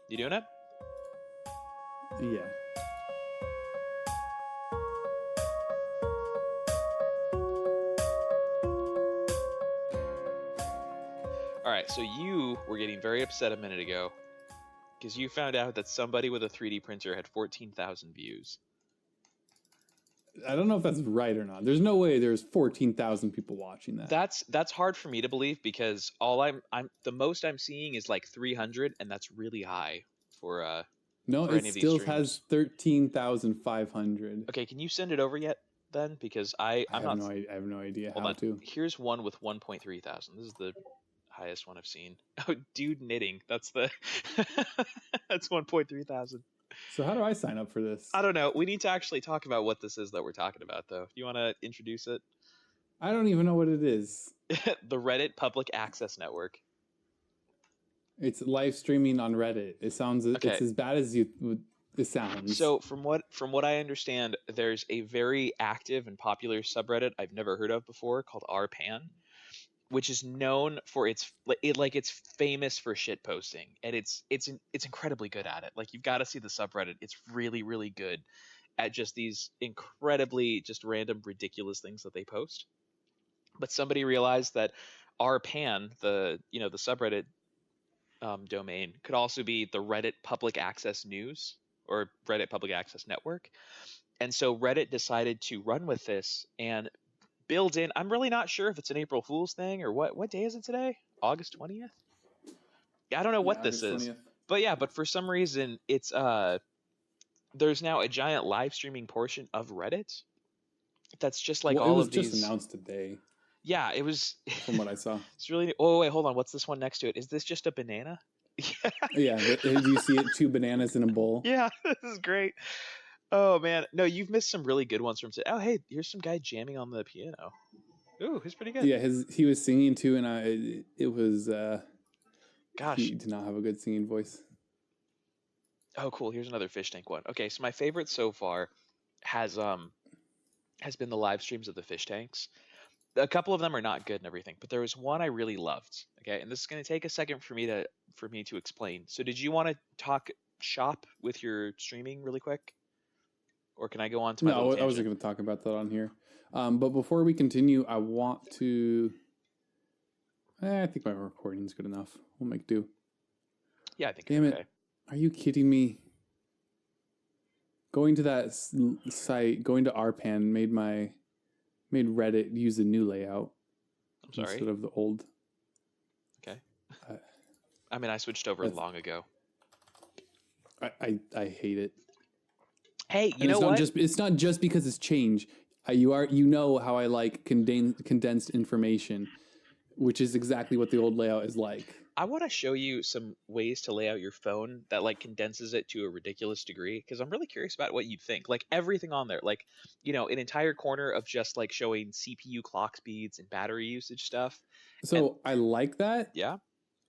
You doing it? Yeah. All right, so you were getting very upset a minute ago because you found out that somebody with a 3D printer had 14,000 views. I don't know if that's right or not. There's no way there's 14,000 people watching that. That's hard for me to believe because all I'm the most I'm seeing is like 300, and that's really high for No, for it any of these still streams. has 13,500. Okay, can you send it over yet then? Because I'm not. I have no idea Hold how on. to. Here's one with 1.3 thousand. This is the highest one I've seen. Oh, dude knitting. That's the that's 1.3 thousand. So how do I sign up for this? I don't know. We need to actually talk about what this is that we're talking about, though. You want to introduce it? I don't even know what it is. The Reddit Public Access Network. It's live streaming on Reddit. It sounds Okay. It's as bad as it sounds. So from what I understand, there's a very active and popular subreddit I've never heard of before called rpan, which is known for it's famous for shit posting, and it's incredibly good at it. Like, you've got to see the subreddit. It's really, really good at just these incredibly just random ridiculous things that they post. But somebody realized that rpan, the subreddit domain, could also be the Reddit Public Access News or Reddit Public Access Network. And so Reddit decided to run with this and build in, I'm really not sure if it's an April Fool's thing or what day is it today? August 20th? Yeah, I don't know what this is. 20th. But for some reason it's there's now a giant live streaming portion of Reddit that's just like all of these. It was just announced today. Yeah, it was. From what I saw. It's really. Oh wait, hold on. What's this one next to it? Is this just a banana? Yeah. Do you see it? 2 bananas in a bowl. Yeah, this is great. Oh man, no, you've missed some really good ones from today. Oh hey, here's some guy jamming on the piano. Ooh, he's pretty good. Yeah, he was singing too, and it was. Gosh, he did not have a good singing voice. Oh cool, here's another fish tank one. Okay, so my favorite so far has been the live streams of the fish tanks. A couple of them are not good and everything, but there was one I really loved. Okay, and this is going to take a second for me to explain. So did you want to talk shop with your streaming really quick, or can I go on to my little tangent? I wasn't going to talk about that on here. But before we continue, I want to. I think my recording's good enough. We'll make do. Yeah, I think. Damn okay. it! Are you kidding me? Going to that site, going to rpan made Reddit use a new layout. I'm sorry. Instead of the old. Okay. I mean, I switched over long ago. I hate it. Hey, you know what? It's not just because it's change. You know how I like condensed information, which is exactly what the old layout is like. I want to show you some ways to lay out your phone that like condenses it to a ridiculous degree, because I'm really curious about what you'd think. Like everything on there, like, an entire corner of just like showing CPU clock speeds and battery usage stuff. So I like that. Yeah.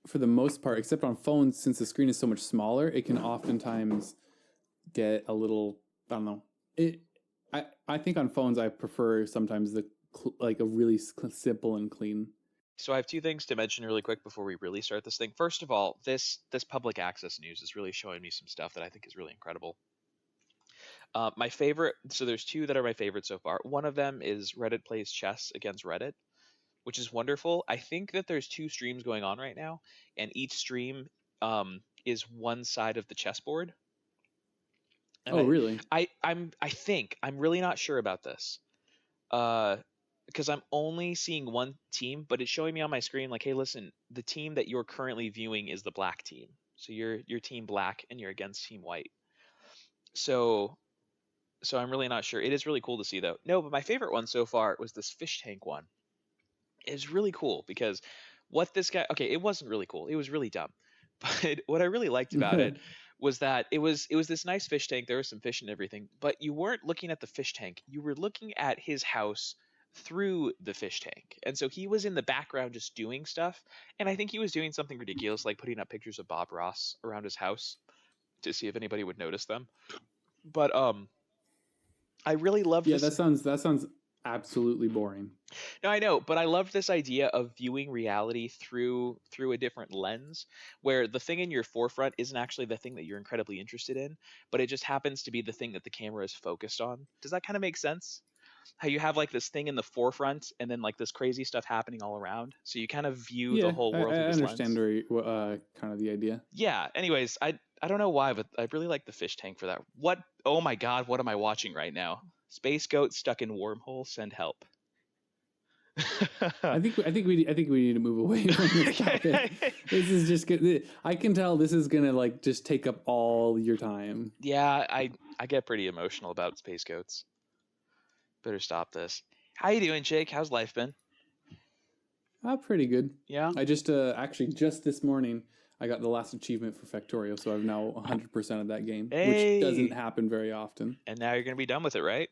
For the most part, except on phones, since the screen is so much smaller, it can oftentimes get a little, I don't know. I think on phones I prefer sometimes like a really simple and clean. So I have two things to mention really quick before we really start this thing. First of all, this public access news is really showing me some stuff that I think is really incredible. My favorite, so there's two that are my favorite so far. One of them is Reddit plays chess against Reddit, which is wonderful. I think that there's 2 streams going on right now, and each stream is one side of the chessboard. And really? I'm really not sure about this. Because I'm only seeing one team, but it's showing me on my screen like, hey, listen, the team that you're currently viewing is the black team. So you're team black and you're against team white. So I'm really not sure. It is really cool to see though. No, but my favorite one so far was this fish tank one. It's really cool because what this guy, okay, it wasn't really cool. It was really dumb. But what I really liked about it was that it was this nice fish tank. There was some fish and everything, but you weren't looking at the fish tank. You were looking at his house through the fish tank. And so he was in the background just doing stuff. And I think he was doing something ridiculous, like putting up pictures of Bob Ross around his house to see if anybody would notice them. But I really love this. That sounds absolutely boring. No, I know, but I love this idea of viewing reality through a different lens, where the thing in your forefront isn't actually the thing that you're incredibly interested in, but it just happens to be the thing that the camera is focused on. Does that kind of make sense? How you have like this thing in the forefront and then like this crazy stuff happening all around. So you kind of view the Yeah, whole world I through this understand lens. very kind of the idea. Yeah. Anyways, I don't know why, but I really like the fish tank for that. What? Oh my God, what am I watching right now? Space goat stuck in wormhole. Send help. I think we need to move away from this topic. This is just good. I can tell this is gonna like just take up all your time. Yeah, I get pretty emotional about space goats. Better stop this. How you doing, Jake? How's life been? Pretty good. Yeah. I just actually just this morning I got the last achievement for Factorio, so I've now 100% of that game, which doesn't Hey. happen very often. And now you're gonna be done with it, right?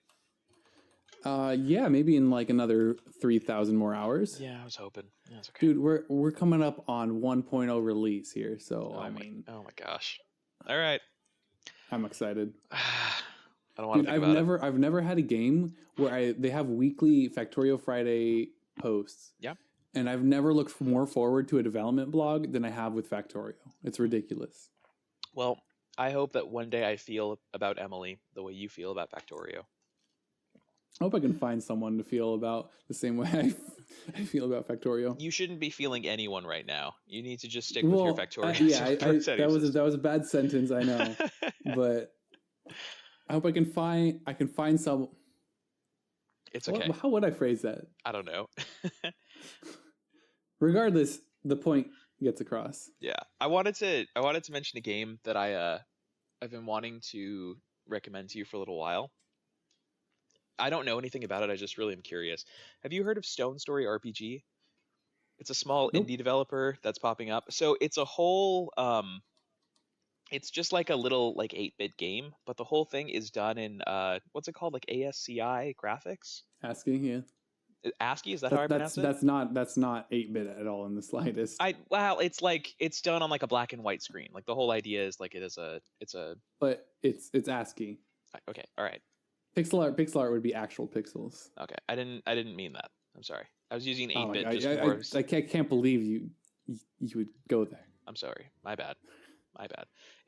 Yeah, maybe in like another 3,000 more hours. Yeah, I was hoping. That's okay. Dude, we're coming up on 1.0 release here, so Oh I my, mean, oh my gosh. All right. I'm excited. I don't want to Dude, think about it. I've never had a game where they have weekly Factorio Friday posts. Yeah. And I've never looked more forward to a development blog than I have with Factorio. It's ridiculous. Well, I hope that one day I feel about Emily the way you feel about Factorio. I hope I can find someone to feel about the same way I feel about Factorio. You shouldn't be feeling anyone right now. You need to just stick with your Factorio. Yeah, that was a bad sentence, I know, but I hope I can find some. It's okay. How would I phrase that? I don't know. Regardless, the point gets across. Yeah, I wanted to mention a game that I've been wanting to recommend to you for a little while. I don't know anything about it. I just really am curious. Have you heard of Stone Story RPG? It's a small Nope. indie developer that's popping up. So it's a whole it's just like a little like 8-bit game, but the whole thing is done in what's it called? Like ASCII graphics? ASCII, yeah. ASCII, is that how I pronounce it? That's not 8-bit at all in the slightest. Well, it's like it's done on like a black and white screen. Like the whole idea is like it's a But it's ASCII. okay, all right. Pixel art would be actual pixels. Okay. I didn't mean that. I'm sorry. I was using 8-bit I can't believe you would go there. I'm sorry. My bad.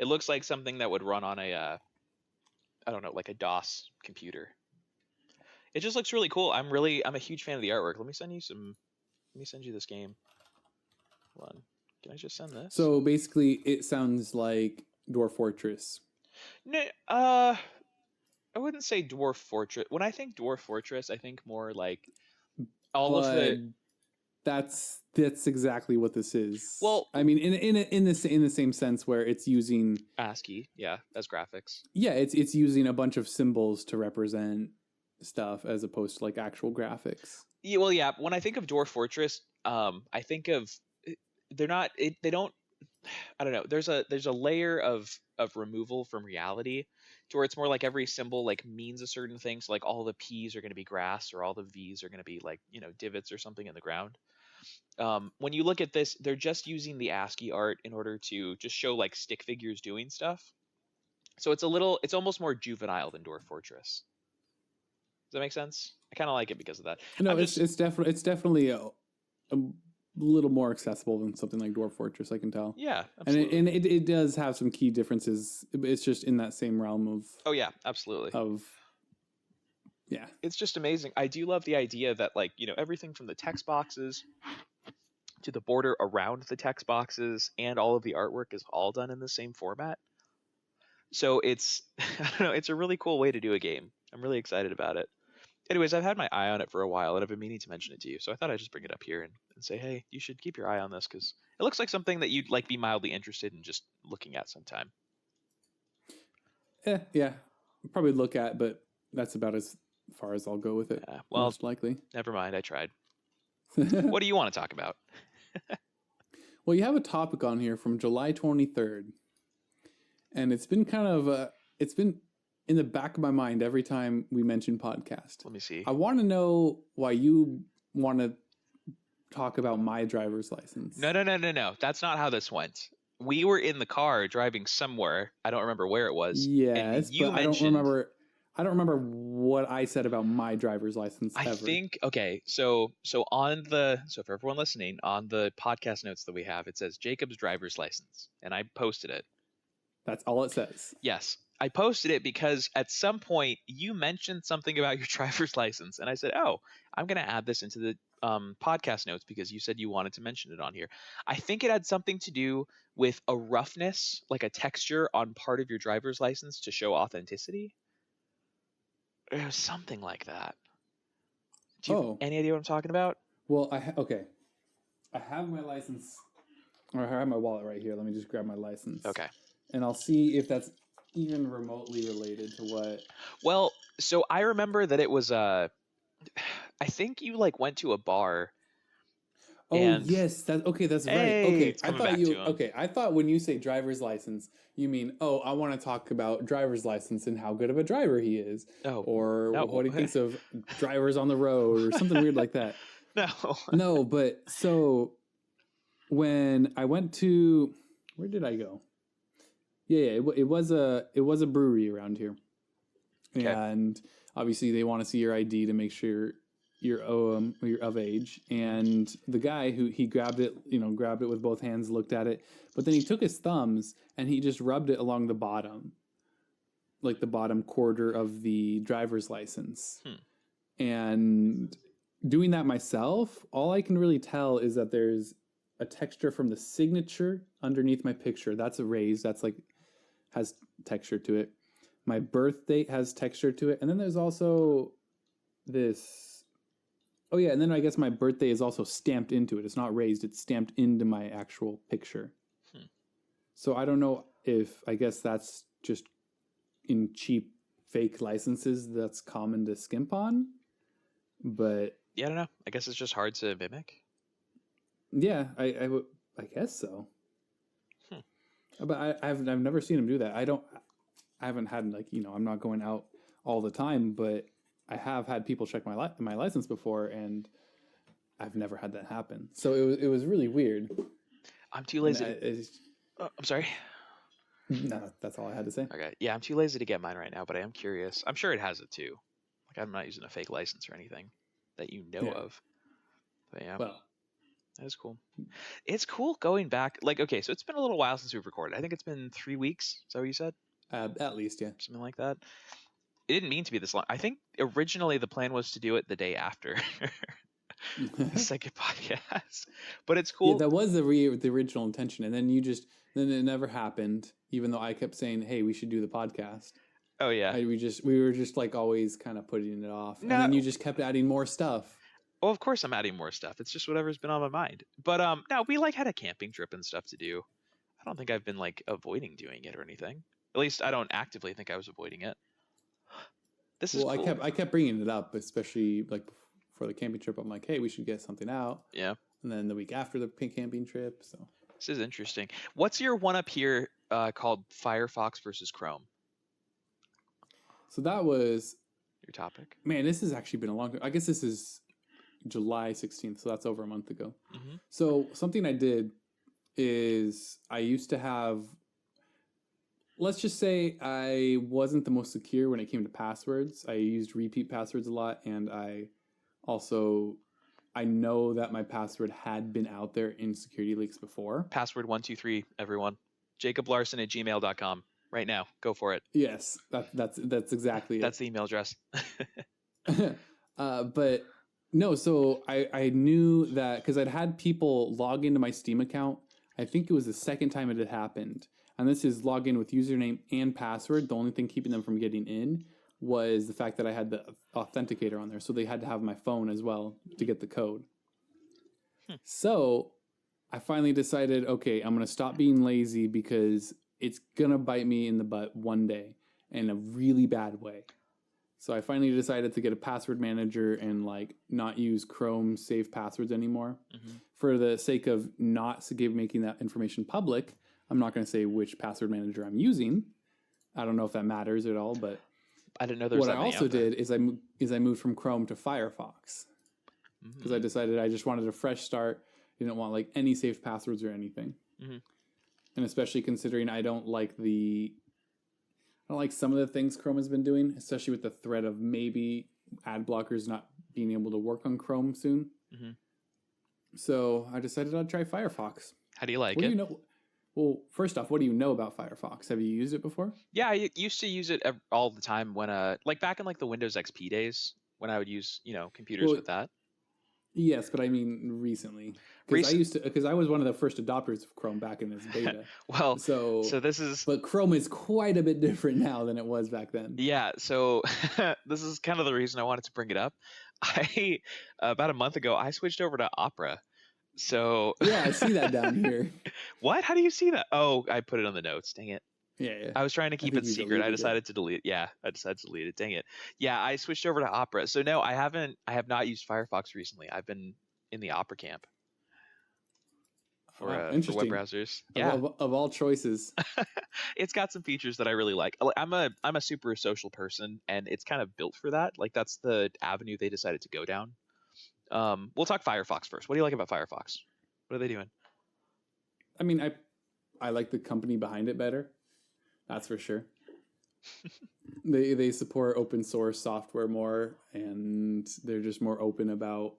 It looks like something that would run on a I don't know, like a DOS computer. It just looks really cool. I'm a huge fan of the artwork. Let me send you this game. Hold on. Can I just send this? So basically it sounds like Dwarf Fortress. No, I wouldn't say Dwarf Fortress. When I think Dwarf Fortress, I think more like all of the. That's exactly what this is. Well, I mean, in the same sense where it's using ASCII, yeah, as graphics. Yeah, it's using a bunch of symbols to represent stuff as opposed to like actual graphics. Yeah, well, yeah. When I think of Dwarf Fortress, I think of they're not. They don't. I don't know. There's a layer of removal from reality to where it's more like every symbol like means a certain thing. So like all the P's are going to be grass or all the V's are going to be like, divots or something in the ground. When you look at this, they're just using the ASCII art in order to just show like stick figures doing stuff. So it's almost more juvenile than Dwarf Fortress. Does that make sense? I kind of like it because of that. No, it's definitely a little more accessible than something like Dwarf Fortress, I can tell. Yeah, absolutely. And it does have some key differences. It's just in that same realm of. Oh yeah, absolutely. Yeah. It's just amazing. I do love the idea that like, everything from the text boxes to the border around the text boxes and all of the artwork is all done in the same format. So it's, I don't know, it's a really cool way to do a game. I'm really excited about it. Anyways, I've had my eye on it for a while and I've been meaning to mention it to you. So I thought I'd just bring it up here and say, hey, you should keep your eye on this because it looks like something that you'd like be mildly interested in just looking at sometime. Yeah. Probably look at, but that's about as far as I'll go with it. Yeah, well, most likely. Never mind. I tried. What do you want to talk about? Well, you have a topic on here from July 23rd. And it's been kind of it's been in the back of my mind every time we mention podcast. Let me see. I want to know why you want to talk about my driver's license. No. That's not how this went. We were in the car driving somewhere. I don't remember where it was. Yes, but I I don't remember what I said about my driver's license I ever. think okay, so for everyone listening, on the podcast notes that we have, it says Jacob's driver's license, and I posted it. That's all it says. Yes, I posted it because at some point you mentioned something about your driver's license, and I said, "Oh, I'm going to add this into the podcast notes because you said you wanted to mention it on here." I think it had something to do with a roughness, like a texture on part of your driver's license to show authenticity. It was something like that. Do you have any idea what I'm talking about? Well, okay. I have my license, or I have my wallet right here. Let me just grab my license. Okay. And I'll see if that's even remotely related to what. Well, so I remember that it was I think you like went to a bar. Oh And yes, that's okay. That's right. hey, Okay, it's I coming thought back to you. him. Okay, I thought when you say driver's license, you mean I want to talk about driver's license and how good of a driver he is, Oh, or no. what he thinks of drivers on the road, or something weird like that. No. No, but so when I went to, where did I go? Yeah, it was a brewery around here, Okay. and obviously they want to see your ID to make sure you're of age. And the guy he grabbed it with both hands, looked at it, but then he took his thumbs and he just rubbed it along the bottom, like the bottom quarter of the driver's license. And doing that myself, all I can really tell is that there's a texture from the signature underneath my picture. That's erased. That's like has texture to it. My birth date has texture to it. And then there's also this. Oh yeah, and then I guess my birthday is also stamped into it. It's not raised, it's stamped into my actual picture. So I don't know if, I guess that's just in cheap fake licenses that's common to skimp on. But yeah, I don't know. I guess it's just hard to mimic. Yeah, I guess so. But I've never seen him do that. I haven't had I'm not going out all the time, but I have had people check my license before, and I've never had that happen. So it was really weird. I'm too lazy. I'm sorry. No, that's all I had to say. Okay. Yeah, I'm too lazy to get mine right now, but I am curious. I'm sure it has it too. Like I'm not using a fake license or anything that you know of. But yeah. Well, that is cool. It's cool going back. Like, okay, so it's been a little while since we've recorded. I think it's been 3 weeks. Is that what you said? At least, yeah. Something like that. It didn't mean to be this long. I think originally the plan was to do it the day after the second podcast. But it's cool. Yeah, that was the original intention, and then then it never happened. Even though I kept saying, "Hey, we should do the podcast." Oh yeah. We were just like always kind of putting it off, No. And then you just kept adding more stuff. Well, of course I'm adding more stuff. It's just whatever's been on my mind. But no, we like had a camping trip and stuff to do. I don't think I've been like avoiding doing it or anything. At least I don't actively think I was avoiding it. This is cool. I kept bringing it up, especially like for the camping trip. I'm like, hey, we should get something out. Yeah. And then the week after the camping trip. So this is interesting. What's your one up here called Firefox versus Chrome? So that was your topic. Man, this has actually been a long time. I guess this is July 16th, so that's over a month ago. Mm-hmm. So something I did is I used to have, let's just say I wasn't the most secure when it came to passwords. I used repeat passwords a lot, and I know that my password had been out there in security leaks before. Password 123, everyone. JacobLarson@gmail.com. Right now. Go for it. Yes, that's exactly it. That's the email address. But no, so I knew that because I'd had people log into my Steam account. I think it was the second time it had happened. And this is log in with username and password. The only thing keeping them from getting in was the fact that I had the authenticator on there. So they had to have my phone as well to get the code. So I finally decided, okay, I'm going to stop being lazy because it's going to bite me in the butt one day in a really bad way. So I finally decided to get a password manager and like not use Chrome save passwords anymore. Mm-hmm. For the sake of not making that information public, I'm not going to say which password manager I'm using. I don't know if that matters at all, but I didn't know there was what I also did is I moved from Chrome to Firefox because I decided I just wanted a fresh start. I didn't want like any saved passwords or anything. Mm-hmm. And especially considering I don't like don't like some of the things Chrome has been doing, especially with the threat of maybe ad blockers not being able to work on Chrome soon. Mm-hmm. So I decided I'd try Firefox. How do you like What it? do you know? Well, first off, what do you know about Firefox? Have you used it before? Yeah, I used to use it all the time when like back in like the Windows XP days when I would use, computers Well, with that. yes, but I mean recently, Recent because I was one of the first adopters of Chrome back in its beta. Well, So, so this is but Chrome is quite a bit different now than it was back then. yeah, so this is kind of the reason I wanted to bring it up. I about a month ago I switched over to Opera. So Yeah, I see that down here. what? How do you see that? Oh, I put it on the notes. Dang it. Yeah. I was trying to I keep think it you secret. I deleted it. decided to delete it. Yeah, I decided to delete it. Dang it. Yeah, I switched over to Opera. So no, I have not used Firefox recently. I've been in the Opera camp Oh, for web interesting. browsers. Yeah. Of all choices. It's got some features that I really like. I'm a super social person and it's kind of built for that. Like that's the avenue they decided to go down. We'll talk Firefox first. What do you like about Firefox? What are they doing? I mean, I like the company behind it better. That's for sure. They support open source software more, and they're just more open about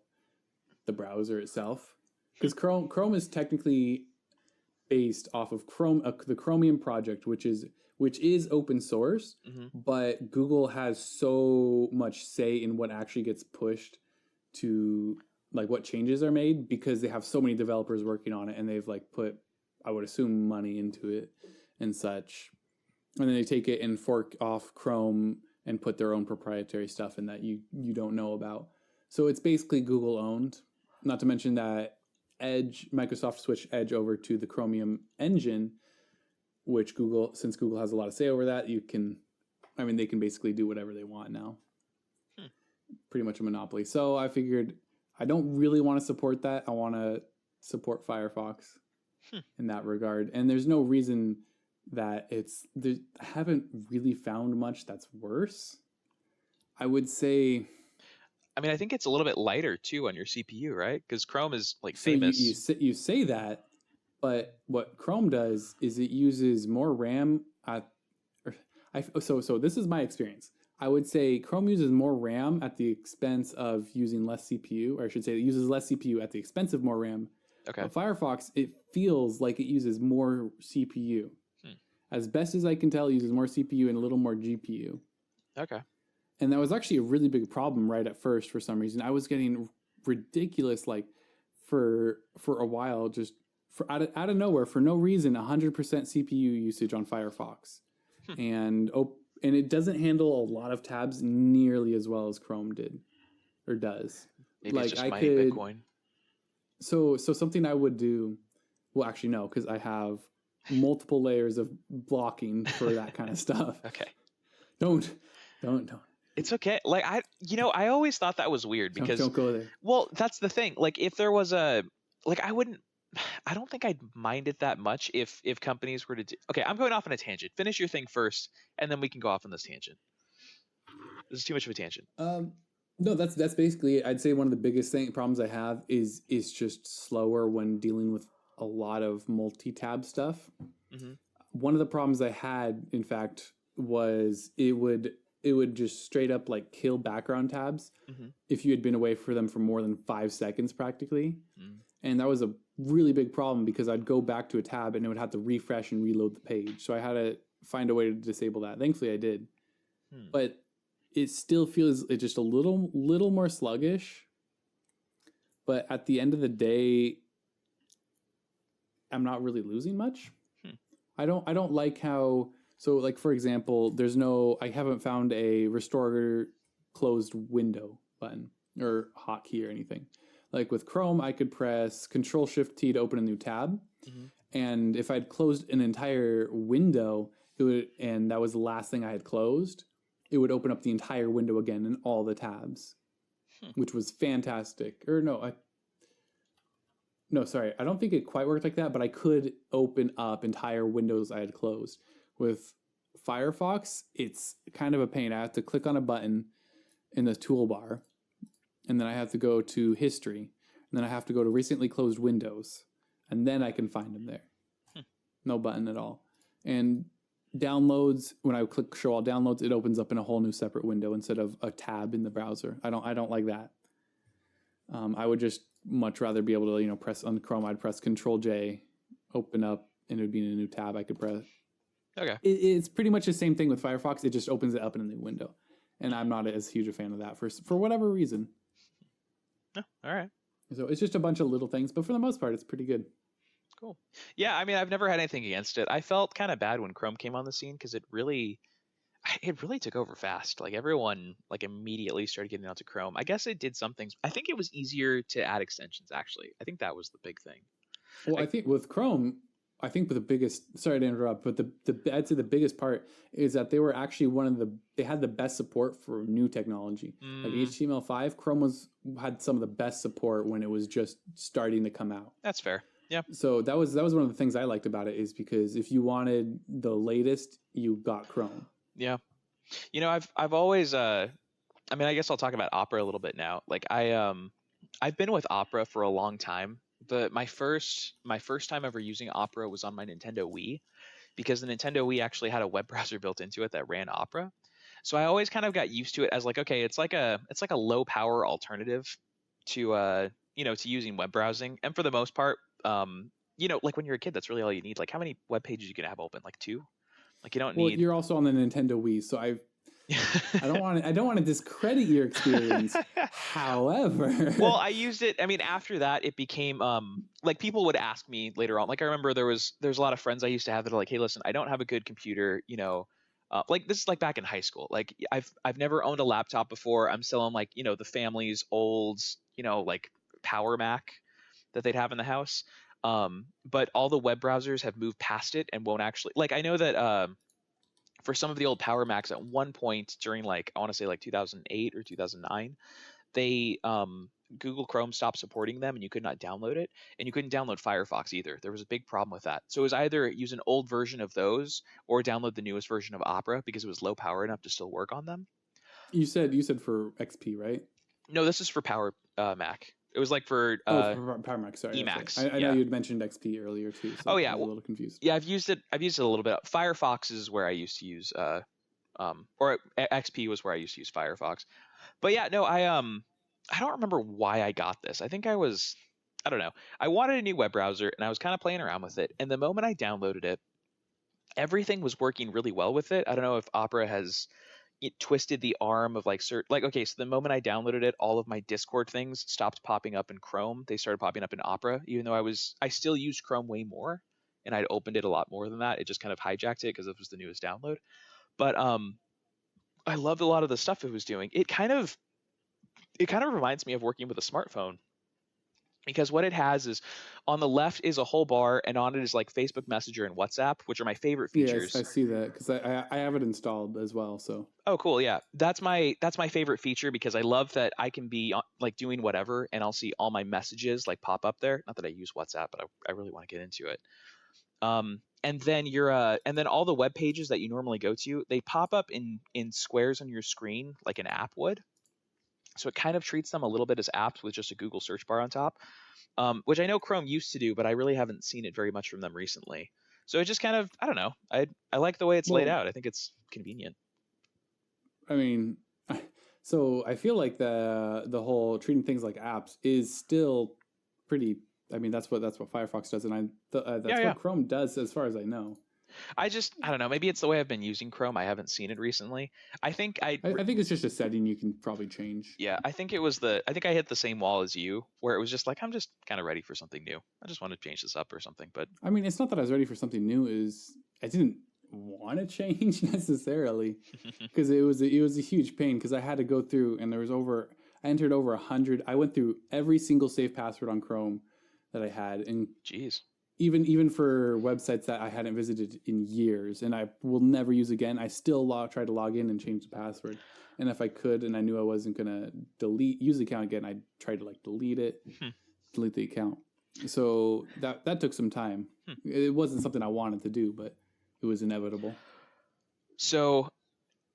the browser itself. Because Chrome is technically based off of the Chromium project, which is open source, Mm-hmm. but Google has so much say in what actually gets pushed to like what changes are made because they have so many developers working on it, and they've like put, I would assume, money into it and such. And then they take it and fork off Chrome and put their own proprietary stuff in that you don't know about. So it's basically Google owned. Not to mention that Microsoft switched Edge over to the Chromium engine, which since Google has a lot of say over that, they can basically do whatever they want now. Pretty much a monopoly. So I figured I don't really want to support that. I want to support Firefox in that regard. And there's no reason that I haven't really found much that's worse. I would say. I mean, I think it's a little bit lighter too on your CPU, right? Because Chrome is like So famous. you say that, but what Chrome does is it uses more RAM. So this is my experience. I would say Chrome uses more RAM at the expense of using less CPU, or I should say it uses less CPU at the expense of more RAM. Okay. But Firefox, it feels like it uses more CPU. As best as I can tell, it uses more CPU and a little more GPU. Okay. And that was actually a really big problem right at first for some reason. I was getting ridiculous, like for a while, just out of nowhere, for no reason, 100% CPU usage on Firefox. And it doesn't handle a lot of tabs nearly as well as Chrome did or does. Maybe like it's just I mining could, Bitcoin. So something I would do, well, actually no, because I have multiple layers of blocking for that kind of stuff. Okay. Don't. It's okay. Like I always thought that was weird because don't go there. well, that's the thing. Like if there was I don't think I'd mind it that much if companies were to do. Okay, I'm going off on a tangent. Finish your thing first, and then we can go off on this tangent. This is too much of a tangent. No, that's basically it. I'd say one of the biggest problems I have is just slower when dealing with a lot of multi-tab stuff. Mm-hmm. One of the problems I had, in fact, was it would just straight up like kill background tabs if you had been away for them for more than 5 seconds practically. And that was a really big problem because I'd go back to a tab and it would have to refresh and reload the page. So I had to find a way to disable that. Thankfully I did. But it still feels just a little more sluggish. But at the end of the day, I'm not really losing much. I don't like how, so like for example, I haven't found a restore closed window button or hotkey or anything. Like with Chrome, I could press Control-Shift-T to open a new tab. And if I'd closed an entire window, and that was the last thing I had closed, it would open up the entire window again in all the tabs, which was fantastic. Or no, sorry. I don't think it quite worked like that, but I could open up entire windows I had closed. With Firefox, it's kind of a pain. I have to click on a button in the toolbar, and then I have to go to History, and then I have to go to Recently Closed Windows, and then I can find them there. No button at all. And downloads, when I click show all downloads, it opens up in a whole new separate window instead of a tab in the browser. I don't like that. I would just much rather be able to, press on Chrome. I'd press Control J, open up, and it would be in a new tab I could press. Okay. It's pretty much the same thing with Firefox. It just opens it up in a new window, and I'm not as huge a fan of that for whatever reason. Oh, all right. So it's just a bunch of little things, but for the most part, it's pretty good. Cool. Yeah, I mean, I've never had anything against it. I felt kind of bad when Chrome came on the scene because it really took over fast. Like everyone like immediately started getting onto Chrome. I guess it did some things. I think it was easier to add extensions actually. I think that was the big thing. Well, I think with Chrome, the biggest, sorry to interrupt, but I'd say the biggest part is that they were actually they had the best support for new technology. Like HTML5, Chrome had some of the best support when it was just starting to come out. That's fair. Yeah. So that was one of the things I liked about it, is because if you wanted the latest, you got Chrome. Yeah. I've always I mean, I guess I'll talk about Opera a little bit now. Like I've been with Opera for a long time. My first time ever using Opera was on my Nintendo Wii, because the Nintendo Wii actually had a web browser built into it that ran Opera. So I always kind of got used to it as like, okay, it's like a low power alternative to to using web browsing. And for the most part, like when you're a kid, that's really all you need. Like how many web pages you can have open? Like 2? Like you don't need. Well, you're also on the Nintendo Wii, so I don't want to discredit your experience. However, well, I used it. I mean, after that, it became like people would ask me later on. Like I remember there's a lot of friends I used to have that are like, hey, listen, I don't have a good computer. Like this is like back in high school. Like I've never owned a laptop before. I'm still on like the family's old like Power Mac that they'd have in the house. But all the web browsers have moved past it and won't actually, like, I know that for some of the old Power Macs at one point during like, I want to say like 2008 or 2009, they Google Chrome stopped supporting them and you could not download it, and you couldn't download Firefox either. There was a big problem with that. So it was either use an old version of those or download the newest version of Opera because it was low power enough to still work on them. You said for XP, right? No, this is for Power Mac. It was like for for Power Mac. Sorry, Emacs. I know you had mentioned XP earlier too. So yeah, I was a little confused. Yeah, I've used it a little bit. Firefox is where I used to use or XP was where I used to use Firefox. But yeah, no, I don't remember why I got this. I think I don't know. I wanted a new web browser and I was kind of playing around with it. And the moment I downloaded it, everything was working really well with it. I don't know if Opera has twisted the arm of like okay, so the moment I downloaded it, all of my Discord things stopped popping up in Chrome. They started popping up in Opera, even though I still used Chrome way more and I'd opened it a lot more than that. It just kind of hijacked it because it was the newest download. But I loved a lot of the stuff it was doing. It kind of reminds me of working with a smartphone, because what it has is on the left is a whole bar, and on it is like Facebook Messenger and WhatsApp, which are my favorite features. Yes, I see that because I have it installed as well. So oh, cool, yeah, that's my favorite feature, because I love that I can be like doing whatever and I'll see all my messages like pop up there. Not that I use WhatsApp, but I really want to get into it. And then and then all the web pages that you normally go to, they pop up in squares on your screen like an app would. So it kind of treats them a little bit as apps with just a Google search bar on top, which I know Chrome used to do, but I really haven't seen it very much from them recently. So it just kind of, I don't know. I like the way it's laid out. I think it's convenient. I mean, so I feel like the whole treating things like apps is still pretty. I mean, that's what Firefox does, and that's what Chrome does, as far as I know. I don't know. Maybe it's the way I've been using Chrome. I haven't seen it recently. I think it's just a setting you can probably change. Yeah, I think I hit the same wall as you, where it was just like, I'm just kind of ready for something new. I just want to change this up or something. But I mean, it's not that I was ready for something new. I didn't want to change necessarily, because it was a huge pain, because I had to go through, and I entered over 100. I went through every single safe password on Chrome that I had, and jeez. Even for websites that I hadn't visited in years and I will never use again, I still try to log in and change the password. And if I could, and I knew I wasn't going to use the account again, I'd try to like delete it, delete the account. So that took some time. It wasn't something I wanted to do, but it was inevitable. So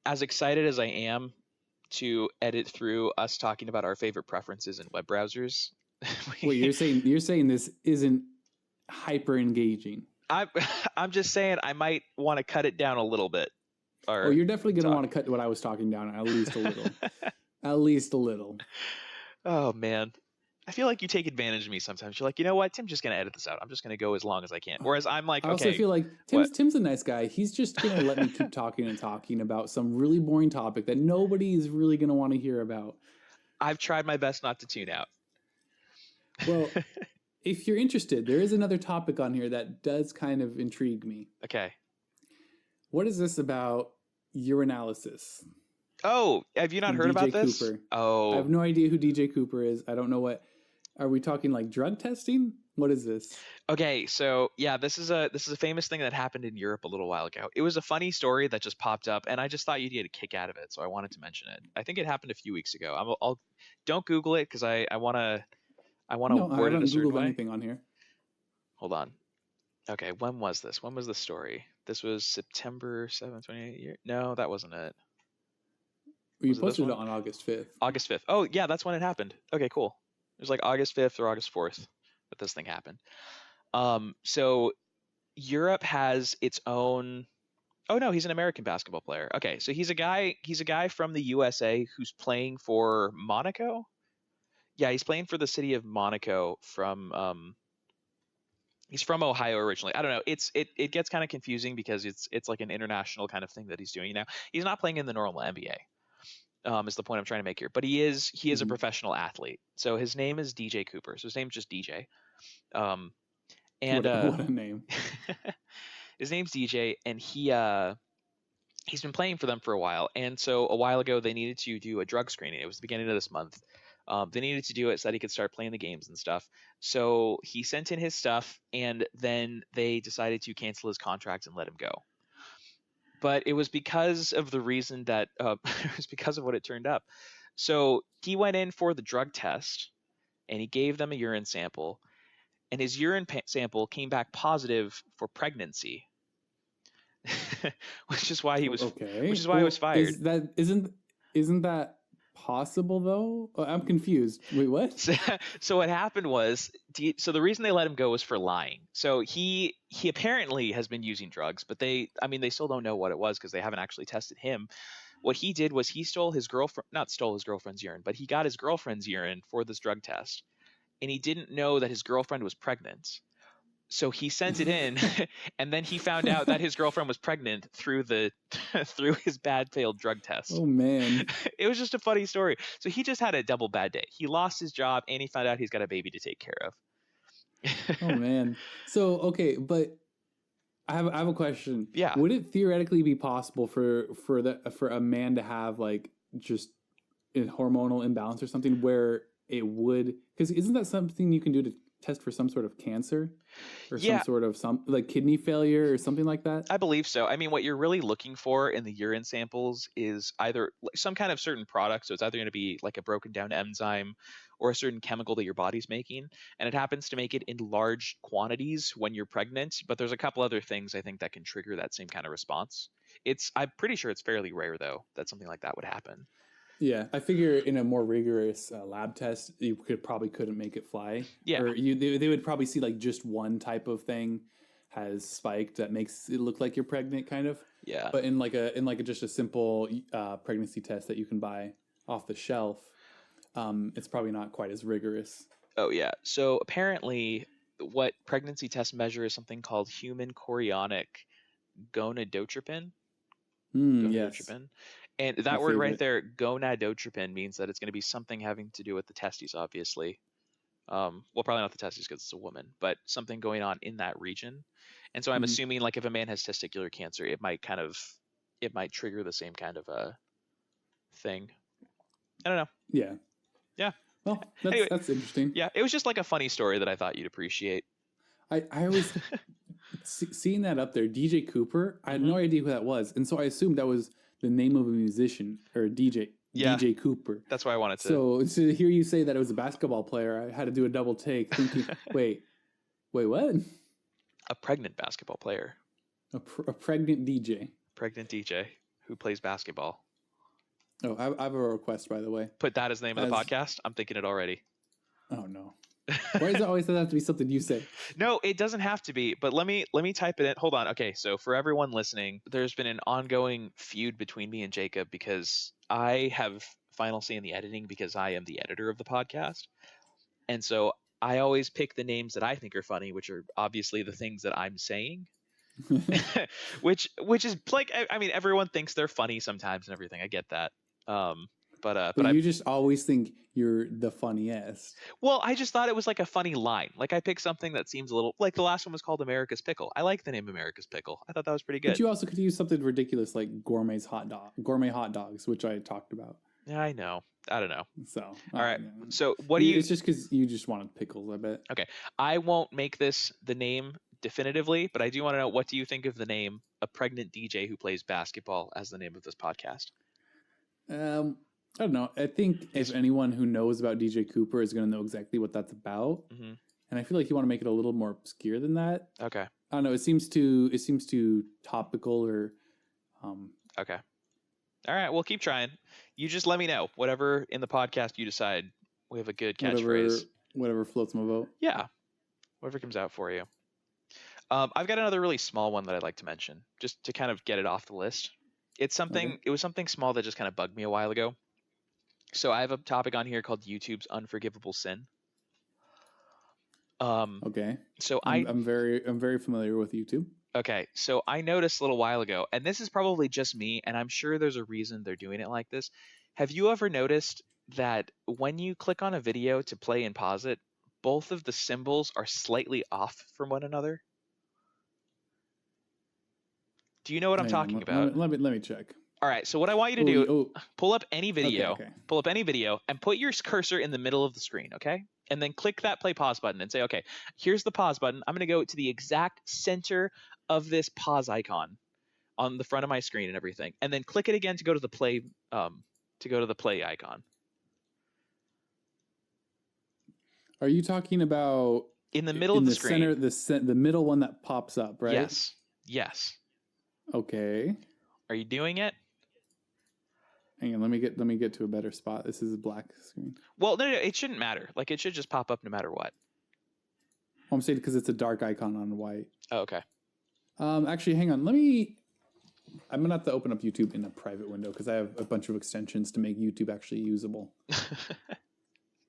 as excited as I am to edit through us talking about our favorite preferences in web browsers. Wait, you're saying this isn't hyper engaging? I'm I'm just saying I might want to cut it down a little bit. Oh, Or you're definitely going to talk. want to cut what I was talking down at least a little. At least a little. Oh man. I feel like you take advantage of me sometimes. You're like, you know what? Tim's just gonna edit this out. I'm just gonna go as long as I can. Whereas I'm like, I also okay, feel like what? Tim's a nice guy. He's just gonna let me keep talking and talking about some really boring topic that nobody is really gonna want to hear about. I've tried my best not to tune out. Well, if you're interested, there is another topic on here that does kind of intrigue me. Okay. What is this about urinalysis? Oh, have you not And heard about DJ this? Cooper. I Oh, have no idea who DJ Cooper is. I don't know what. Are we talking like drug testing? What is this? okay. So yeah, this is a famous thing that happened in Europe a little while ago. It was a funny story that just popped up, and I just thought you'd get a kick out of it, so I wanted to mention it. I think it happened a few weeks ago. I'll don't Google it because I wanna No, I word it a haven't certain Googled way. anything on here. Hold on. Okay, when was this? When was the story? This was September 7th, 28 year. No, that wasn't it. You Was it this posted it one? on August 5th. August 5th. Oh, yeah, that's when it happened. Okay, cool. It was like August 5th or August 4th that this thing happened. So Europe has its own. Oh no, he's an American basketball player. Okay, so he's a guy from the USA who's playing for Monaco. Yeah, he's playing for the city of Monaco from he's from Ohio originally. I don't know. It gets kind of confusing because it's like an international kind of thing that he's doing now. He's not playing in the normal NBA. Is the point I'm trying to make here. But he is a Mhm. professional athlete. So his name is DJ Cooper. So his name's just DJ. Um, and What a name. his name's DJ, and he's been playing for them for a while. And so a while ago they needed to do a drug screening. It was the beginning of this month. They needed to do it so that he could start playing the games and stuff. So he sent in his stuff, and then they decided to cancel his contract and let him go. But it was because of the reason that it was because of what it turned up. So he went in for the drug test, and he gave them a urine sample, and his urine sample came back positive for pregnancy, which is why he was which Okay. is why he was Well, fired. isn't that possible though? I'm confused. Wait, what? So what happened was, so the reason they let him go was for lying. So he apparently has been using drugs, but they still don't know what it was because they haven't actually tested him. What he did was he stole his girlfriend, not stole his girlfriend's urine, but he got his girlfriend's urine for this drug test, and he didn't know that his girlfriend was pregnant. So he sent it in, and then he found out that his girlfriend was pregnant through the through his bad failed drug test. Oh man. It was just a funny story. So he just had a double bad day. He lost his job, and he found out he's got a baby to take care of. Oh man. So okay, but I have a question. Yeah. Would it theoretically be possible for a man to have like just a hormonal imbalance or something where it would, because isn't that something you can do to test for some sort of cancer or Yeah, some sort of some like kidney failure or something like that? I believe so. I mean, what you're really looking for in the urine samples is either some kind of certain product. So it's either going to be like a broken down enzyme or a certain chemical that your body's making. And it happens to make it in large quantities when you're pregnant. But there's a couple other things I think that can trigger that same kind of response. I'm pretty sure it's fairly rare, though, that something like that would happen. Yeah, I figure in a more rigorous lab test, you couldn't make it fly. Yeah. Or they would probably see like just one type of thing has spiked that makes it look like you're pregnant, kind of. Yeah. But in just a simple pregnancy test that you can buy off the shelf, it's probably not quite as rigorous. Oh, yeah. So apparently, what pregnancy tests measure is something called human chorionic gonadotropin. Yes, Gonadotropin. And my that word right favorite. there, gonadotropin, means that it's going to be something having to do with the testes, obviously. Well, probably not the testes because it's a woman, but something going on in that region. And so I'm Mhm. assuming, like, if a man has testicular cancer, it might trigger the same kind of a thing. I don't know. Yeah. Yeah. Well, Anyway, that's interesting. yeah, it was just like a funny story that I thought you'd appreciate. I always seeing that up there, DJ Cooper. I had no idea who that was, and so I assumed that was the name of a musician or a DJ. Yeah. DJ Cooper. That's why I wanted to. So to hear you say that it was a basketball player, I had to do a double take, thinking, wait, what? A pregnant basketball player. A pregnant DJ. Pregnant DJ who plays basketball. Oh, I have a request, by the way. Put that as the name of the podcast. I'm thinking it already. Oh no. Why does it always have to be something you say? No, it doesn't have to be, but let me type it in. Hold on. Okay, so for everyone listening, there's been an ongoing feud between me and Jacob because I have final say in the editing because I am the editor of the podcast. And so I always pick the names that I think are funny, which are obviously the things that I'm saying. which is like I mean everyone thinks they're funny sometimes and everything. I get that. Um But but I you just always think you're the funniest. well, I just thought it was like a funny line. Like I picked something that seems a little like the last one was called America's Pickle. I like the name America's Pickle. I thought that was pretty But good. you also could use something ridiculous like gourmet hot dogs, which I talked about. Yeah, I know. I don't know. So, All right. yeah. So what do you It's just because you just wanted pickles, I bet. Okay. I won't make this the name definitively, but I do want to know what do you think of the name a pregnant DJ who plays basketball as the name of this podcast? I don't know. I think if anyone who knows about DJ Cooper is going to know exactly what that's about, Mm-hmm. and I feel like you want to make it a little more obscure than that. Okay. I don't know. It seems too topical or. Okay. All right. We'll keep trying. You just let me know. Whatever in the podcast you decide, we have a good catchphrase. Whatever floats my boat. Yeah. Whatever comes out for you. I've got another really small one that I'd like to mention, just to kind of get it off the list. It's something. Okay. It was something small that just kind of bugged me a while ago. So I have a topic on here called YouTube's unforgivable sin. Okay. So I'm very familiar with YouTube. Okay, so I noticed a little while ago, and this is probably just me, and I'm sure there's a reason they're doing it like this. Have you ever noticed that when you click on a video to play and pause it, both of the symbols are slightly off from one another? Do you know what I'm talking about? Let me check. All right, so what I want you to do, pull up any video, pull up any video, and put your cursor in the middle of the screen, okay? And then click that play pause button and say, okay, here's the pause button. I'm going to go to the exact center of this pause icon on the front of my screen and everything, and then click it again to go to the play icon. Are you talking about in the middle of the screen? Center, the middle one that pops up, right? Yes. Okay. Are you doing it? Hang on, let me get to a better spot. This is a black screen. Well, no, it shouldn't matter. Like it should just pop up no matter what. I'm saying because it's a dark icon on white. Oh, okay. Actually, hang on. I'm gonna have to open up YouTube in a private window because I have a bunch of extensions to make YouTube actually usable.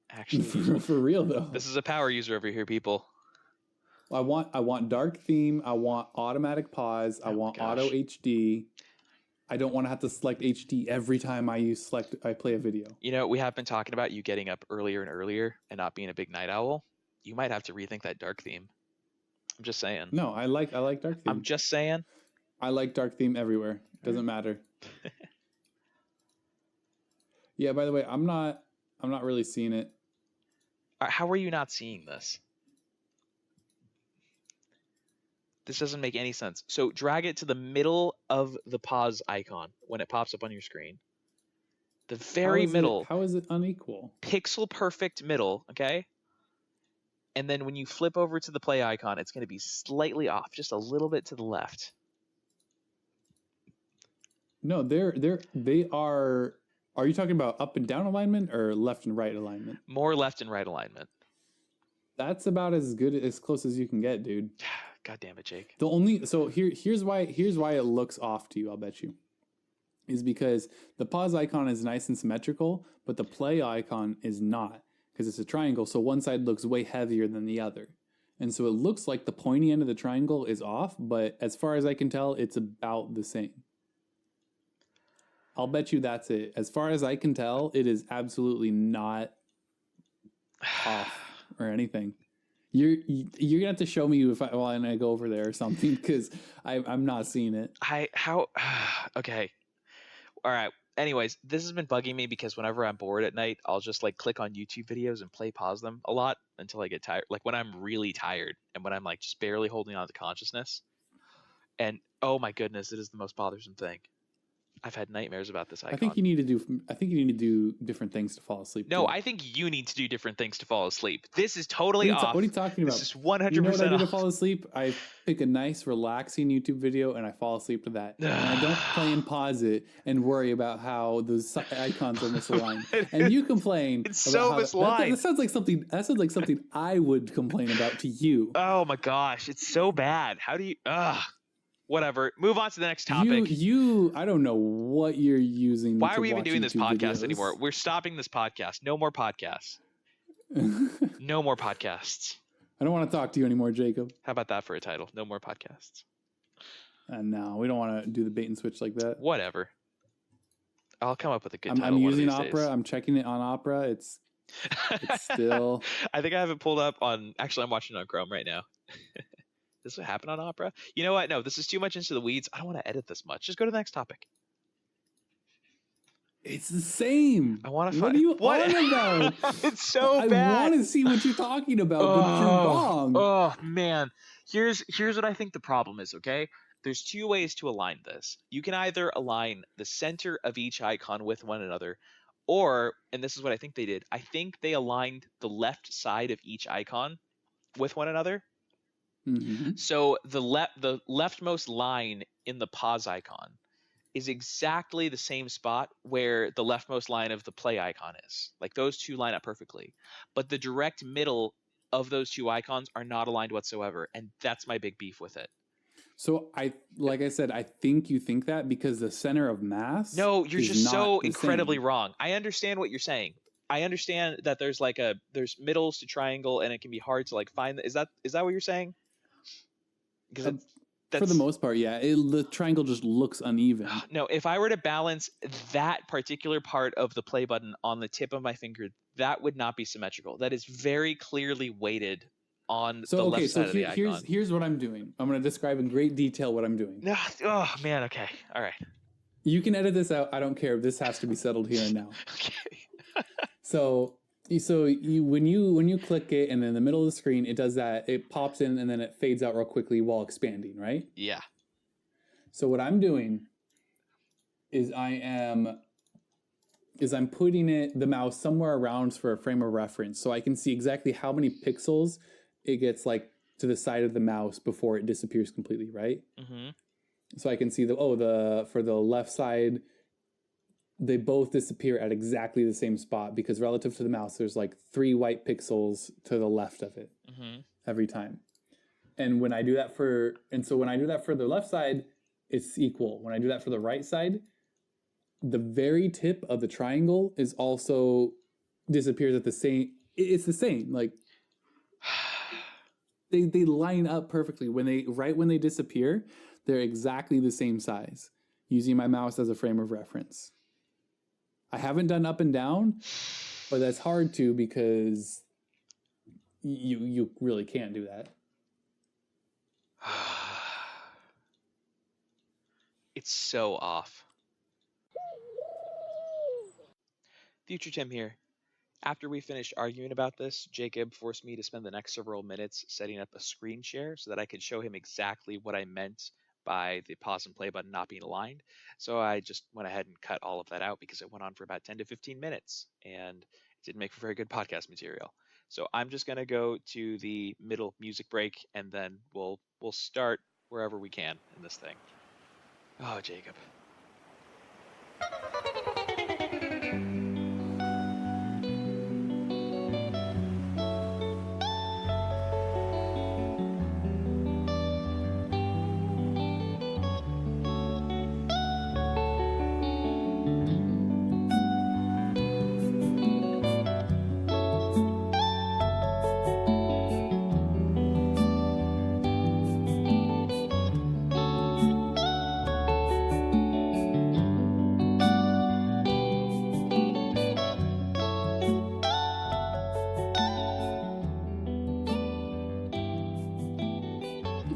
Actually, for real though. This is a power user over here, people. I want dark theme. I want automatic pause. I want auto HD. I don't want to have to select HD every time I play a video. You know, we have been talking about you getting up earlier and earlier and not being a big night owl. You might have to rethink that dark theme. I'm just saying. No, I like dark theme. I'm just saying. I like dark theme everywhere. Doesn't matter. Yeah, by the way, I'm not really seeing it. How are you not seeing this? This doesn't make any sense. So drag it to the middle of the pause icon when it pops up on your screen. The very middle. How is it unequal? Pixel perfect middle, okay? And then when you flip over to the play icon, it's going to be slightly off, just a little bit to the left. No, they are. Are you talking about up and down alignment or left and right alignment? More left and right alignment. That's about as close as you can get, dude. God damn it, Jake. Here's why it looks off to you, I'll bet you. Is because the pause icon is nice and symmetrical, but the play icon is not, because it's a triangle, so one side looks way heavier than the other. And so it looks like the pointy end of the triangle is off, but as far as I can tell, it's about the same. I'll bet you that's it. As far as I can tell, it is absolutely not off or anything. You're gonna have to show me when I go over there or something, because I'm not seeing it. Okay. All right. Anyways, this has been bugging me because whenever I'm bored at night, I'll just like click on YouTube videos and pause them a lot until I get tired. Like when I'm really tired and when I'm like just barely holding on to consciousness. And oh my goodness, it is the most bothersome thing. I've had nightmares about this icon. I think you need to do different things to fall asleep. No, too. I think you need to do different things to fall asleep. This is totally What off. are you talking about? This is 100% You know what I do off. to fall asleep? I pick a nice, relaxing YouTube video and I fall asleep to that. And I don't play and pause it and worry about how those icons are misaligned. And you complain. It's so misaligned. That sounds like something I would complain about to you. Oh my gosh, it's so bad. How do you? Whatever. Move on to the next topic. I don't know what you're using. Why are we even watch doing this YouTube podcast videos. anymore? We're stopping this podcast. No more podcasts. No more podcasts. I don't want to talk to you anymore, Jacob. How about that for a title? No more podcasts. No, we don't want to do the bait and switch like that. Whatever. I'll come up with a good title. I'm using one of these Opera. days. I'm checking it on Opera. It's still. I think I have it pulled up on. Actually, I'm watching it on Chrome right now. This would happen on Opera. You know what? No, this is too much into the weeds. I don't want to edit this much. Just go to the next topic. It's the same. I want to find. What are you on about? It's so bad. I want to see what you're talking about, but you're wrong. Oh man. Here's what I think the problem is. Okay. There's two ways to align this. You can either align the center of each icon with one another, or, and this is what I think they did. I think they aligned the left side of each icon with one another. Mm-hmm. So the leftmost line in the pause icon is exactly the same spot where the leftmost line of the play icon is. Like those two line up perfectly. But the direct middle of those two icons are not aligned whatsoever, and that's my big beef with it. So I said, I think you think that because the center of mass. No, you're just so incredibly same. wrong. I understand what you're saying. I understand that there's middles to triangle, and it can be hard to like find. Is that what you're saying? Because for the most part, yeah. The triangle just looks uneven. No, if I were to balance that particular part of the play button on the tip of my finger, that would not be symmetrical. That is very clearly weighted on the left side of the icon. Here's what I'm doing. I'm going to describe in great detail what I'm doing. Oh, man. Okay. All right. You can edit this out. I don't care. This has to be settled here and now. Okay. So when you click it and then in the middle of the screen, it does that. It pops in and then it fades out real quickly while expanding, right? Yeah. So what I'm doing is I'm putting the mouse somewhere around for a frame of reference so I can see exactly how many pixels it gets like to the side of the mouse before it disappears completely, right? Mm-hmm. So I can see for the left side, they both disappear at exactly the same spot because relative to the mouse, there's like 3 white pixels to the left of it every time. And when I do that for the left side, it's equal. When I do that for the right side, the very tip of the triangle is also disappears at the same. It's the same. Like they line up perfectly when they disappear. They're exactly the same size. Using my mouse as a frame of reference. I haven't done up and down, but that's hard to because you really can't do that. It's so off. Future Tim here. After we finished arguing about this, Jacob forced me to spend the next several minutes setting up a screen share so that I could show him exactly what I meant by the pause and play button not being aligned. So I just went ahead and cut all of that out because it went on for about 10 to 15 minutes and it didn't make for very good podcast material. So I'm just going to go to the middle music break and then we'll start wherever we can in this thing. Oh, Jacob.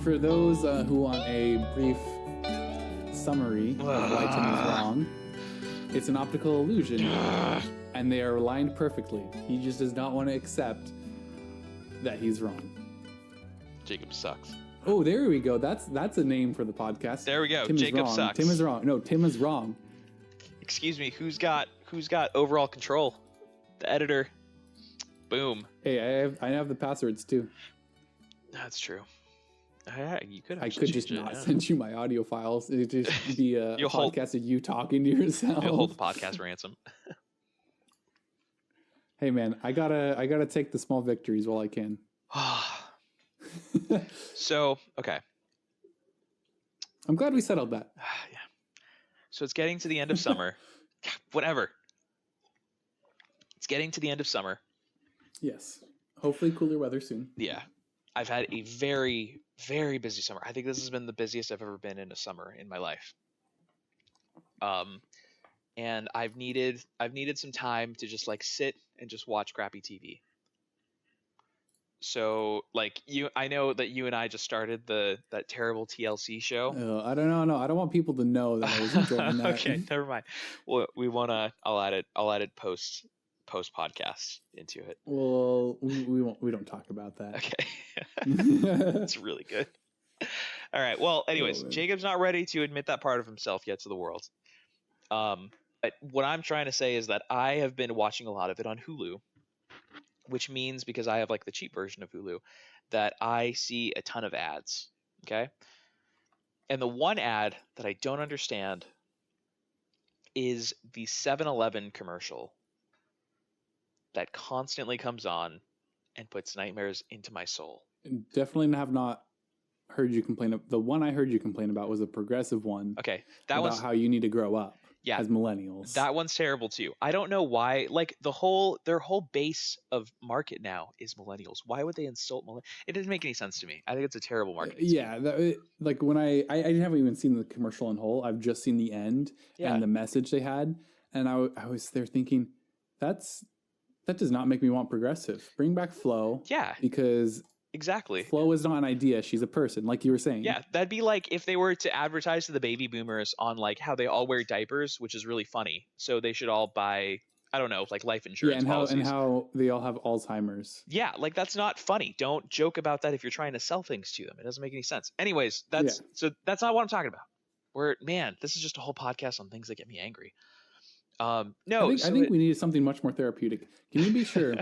For those who want a brief summary of why Tim is wrong, it's an optical illusion, and they are aligned perfectly. He just does not want to accept that he's wrong. Jacob sucks. Oh, there we go. That's a name for the podcast. There we go. Tim Jacob is wrong. sucks. Tim is wrong. No, Tim is wrong. excuse me, who's got overall control? The editor. Boom. Hey, I have the passwords too. That's true. You could. I could just not send you my audio files. It'd just be a podcast of you talking to yourself. You'll hold the podcast ransom. Hey man, I gotta take the small victories while I can. So, okay. I'm glad we settled that. Yeah. So it's getting to the end of summer. Whatever. It's getting to the end of summer. Yes. Hopefully cooler weather soon. Yeah. I've had a very, very busy summer. I think this has been the busiest I've ever been in a summer in my life. And I've needed some time to just like sit and just watch crappy TV. So like I know that you and I just started that terrible TLC show. I don't know. No, I don't want people to know that I was enjoying that. Okay, never mind. Well, we wanna. I'll add it post podcast into it. Well, we don't talk about that. Okay, that's really good. All right. Well, anyways, Jacob's not ready to admit that part of himself yet to the world. What I'm trying to say is that I have been watching a lot of it on Hulu. Which means, because I have like the cheap version of Hulu, that I see a ton of ads. Okay. And the one ad that I don't understand is the 7-Eleven commercial that constantly comes on and puts nightmares into my soul. Definitely have not heard you complain. The one I heard you complain about was a progressive one. Okay. About how you need to grow up. Yeah, as millennials. That one's terrible too. I don't know why. Like their whole base of market now is millennials. Why would they insult millennials? It doesn't make any sense to me. I think it's a terrible market. Yeah, like when I haven't even seen the commercial in whole. I've just seen the end and the message they had, and I was there thinking, that does not make me want progressive. Bring back Flo. Yeah, because. Exactly. Flo is not an idea. She's a person, like you were saying. Yeah, that'd be like if they were to advertise to the baby boomers on like how they all wear diapers, which is really funny. So they should all buy, I don't know, like life insurance policies. And how they all have Alzheimer's. Yeah, like that's not funny. Don't joke about that if you're trying to sell things to them. It doesn't make any sense. Anyways, so that's not what I'm talking about. This is just a whole podcast on things that get me angry. No, I think we needed something much more therapeutic. Can you be sure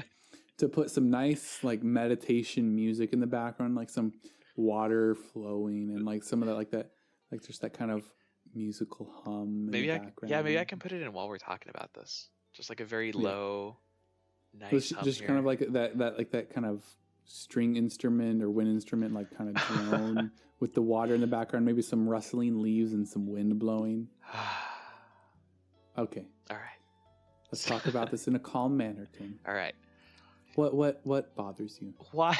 to put some nice like meditation music in the background, like some water flowing and like some of that, like just that kind of musical hum in the background. Maybe I can put it in while we're talking about this. Just like a very low, nice hum just here. kind of like that kind of string instrument or wind instrument, like kind of drone with the water in the background, maybe some rustling leaves and some wind blowing. Okay. All right. Let's talk about this in a calm manner, Tim. All right. What bothers you? Why?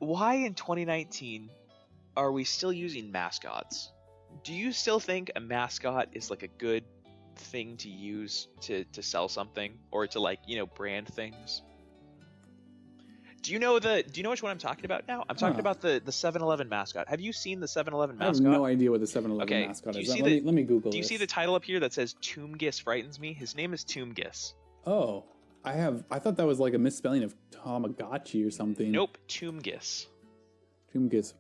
Why in 2019 are we still using mascots? Do you still think a mascot is like a good thing to use to sell something or to like, brand things? Do you know which one I'm talking about now? I'm talking about the 7-Eleven mascot. Have you seen the 7-Eleven mascot? I have no idea what the 7-Eleven mascot is. Let me Google Do you see the title up here that says Toomgis frightens me? His name is Toomgis. Oh, I thought that was like a misspelling of Tamagotchi or something. Nope, Toomgis. Toomgis.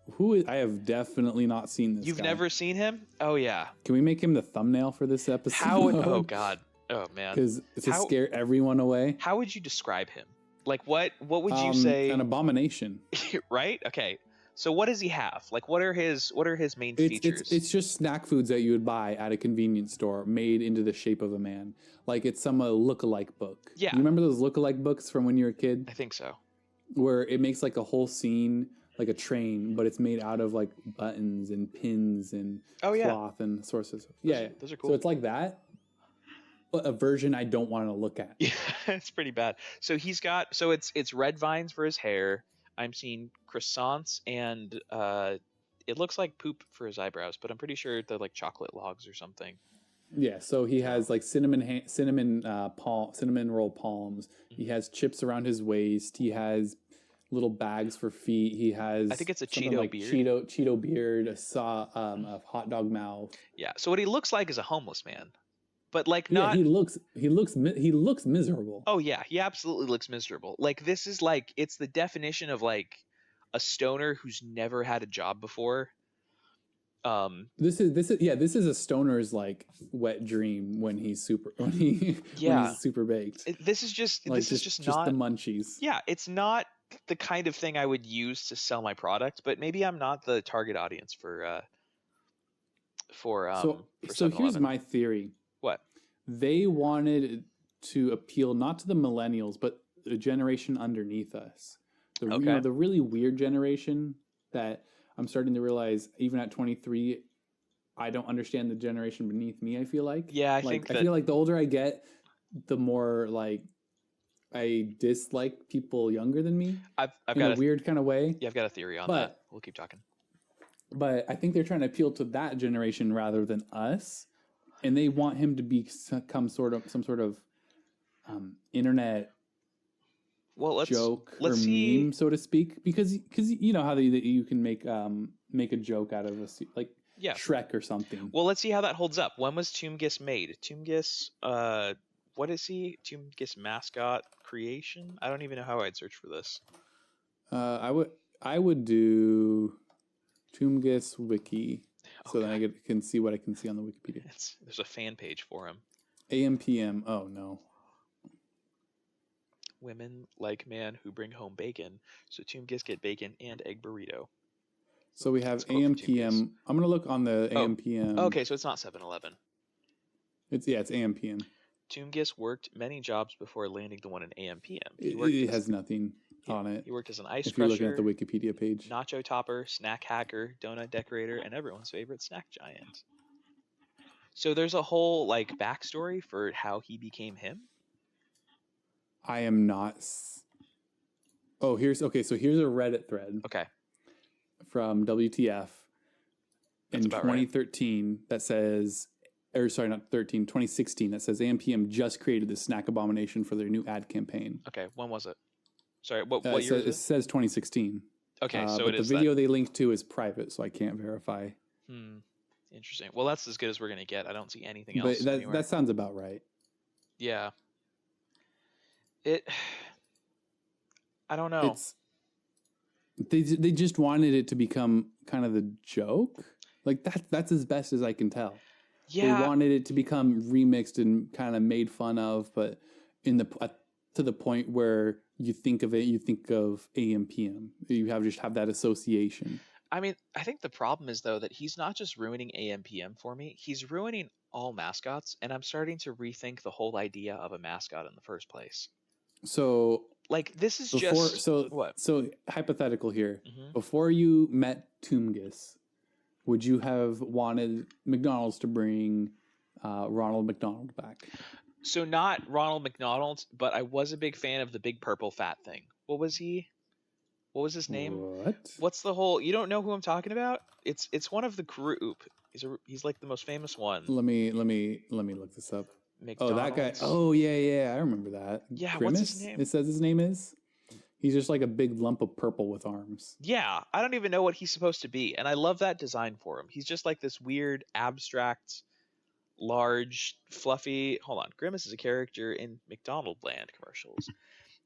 I have definitely not seen this. You've never seen him? Oh yeah. Can we make him the thumbnail for this episode? Oh god. Oh man. Because to scare everyone away. How would you describe him? Like what would you say? An abomination. Right? Okay. So what does he have? Like what are his main features? It's just snack foods that you would buy at a convenience store made into the shape of a man. Like it's some look-alike book. Yeah. You remember those look-alike books from when you were a kid? I think so. Where it makes like a whole scene like a train, but it's made out of like buttons and pins and cloth and sources. Those are cool. So it's like that. A version I don't want to look at. Yeah, it's pretty bad. So it's red vines for his hair. I'm seeing croissants and it looks like poop for his eyebrows, but I'm pretty sure they're like chocolate logs or something. Yeah, so he has like cinnamon roll palms. Mm-hmm. He has chips around his waist. He has little bags for feet. He has I think it's a Cheeto like beard. Cheeto beard, a hot dog mouth. Yeah, so what he looks like is a homeless man. But like he looks miserable. Oh yeah, he absolutely looks miserable. Like this is like it's the definition of like a stoner who's never had a job before. This is a stoner's like wet dream when he's super when Yeah. he's super baked. This is just Like this is just not the munchies. yeah, it's not the kind of thing I would use to sell my product, but maybe I'm not the target audience for for So here's 7-Eleven. my theory. What? They wanted to appeal not to the millennials, but the generation underneath us. Okay. The really weird generation that I'm starting to realize, even at 23, I don't understand the generation beneath me. I feel like, Yeah, I like think I that feel like the older I get, the more like I dislike people younger than me I've in got a weird kind of way. yeah, I've got a theory on that. But We'll keep talking. I think they're trying to appeal to that generation rather than us, and they want him to become some sort of internet Well, joke or let's see. meme, so to speak, because you know how you can make a joke out of like Yeah. Shrek or something. Well, let's see how that holds up. When was Toomgis made? Toomgis, what is he? Toomgis mascot creation? I don't even know how I'd search for this. I would do Toomgis wiki, so Okay. that I can see what I can see on the Wikipedia. There's a fan page for him. AMPM. Oh no. Women like man who bring home bacon, so Toomgis get bacon and egg burrito. So we have That's a quote from AMPM. Toomgis. I'm gonna look on the Oh. AMPM. Okay, so it's not 7-Eleven. It's AMPM. Toomgis worked many jobs before landing the one in AMPM. It has nothing on it. He worked as an ice if you're crusher, looking at the Wikipedia page. nacho topper, snack hacker, donut decorator, and everyone's favorite snack giant. So there's a whole like backstory for how he became him. I am not. Oh, here's a Reddit thread. Okay. From WTF in That's about right. 2013 that says, or sorry, not 13, 2016 that says AMPM just created the snack abomination for their new ad campaign. Okay, when was it? Sorry, what year? It says 2016. Okay, so but it is the video they linked to is private, so I can't verify. Interesting. Well, that's as good as we're gonna get. I don't see anything else. But that sounds about right. Yeah. I don't know. They just wanted it to become kind of the joke. Like that's as best as I can tell. Yeah. They wanted it to become remixed and kind of made fun of, but to the point where you think of AMPM. You have that association. I mean, I think the problem is though that he's not just ruining AMPM for me. He's ruining all mascots, and I'm starting to rethink the whole idea of a mascot in the first place. So like this is what? So hypothetical here. Mm-hmm. Before you met Toomgis, would you have wanted McDonald's to bring Ronald McDonald back? So not Ronald McDonald, but I was a big fan of the big purple fat thing. What was he? What was his name? What's the whole? You don't know who I'm talking about? It's one of the group. He's like the most famous one. Let me look this up. McDonald's. Oh, that guy. Oh, yeah, I remember that. Yeah, Grimace? what's his name? It says his name is. He's just like a big lump of purple with arms. Yeah, I don't even know what he's supposed to be, and I love that design for him. He's just like this weird, abstract, large, fluffy. Hold on, Grimace is a character in McDonald Land commercials.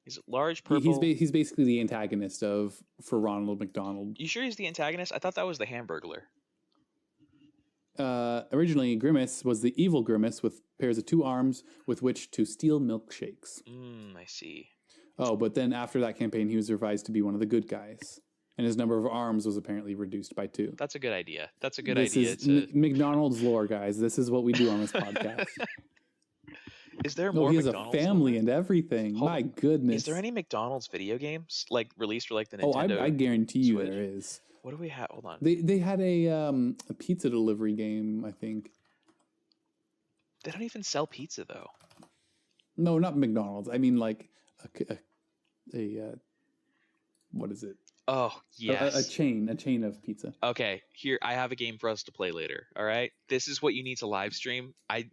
He's large purple. He's basically the antagonist for Ronald McDonald. You sure he's the antagonist? I thought that was the Hamburglar. Originally, Grimace was the evil Grimace with pairs of two arms with which to steal milkshakes. I see. Oh, but then after that campaign, he was revised to be one of the good guys, and his number of arms was apparently reduced by 2. That's a good idea. This is McDonald's lore, guys. This is what we do on this podcast. Is there more? He has McDonald's a family and everything. My goodness. Is there any McDonald's video games like released for like the Nintendo? I guarantee you Switch? there is. What do we have? Hold on. They had a pizza delivery game, I think. They don't even sell pizza though. No, not McDonald's. I mean like a what is it? Oh, yes. A chain of pizza. Okay, here I have a game for us to play later. All right, this is what you need to live stream. I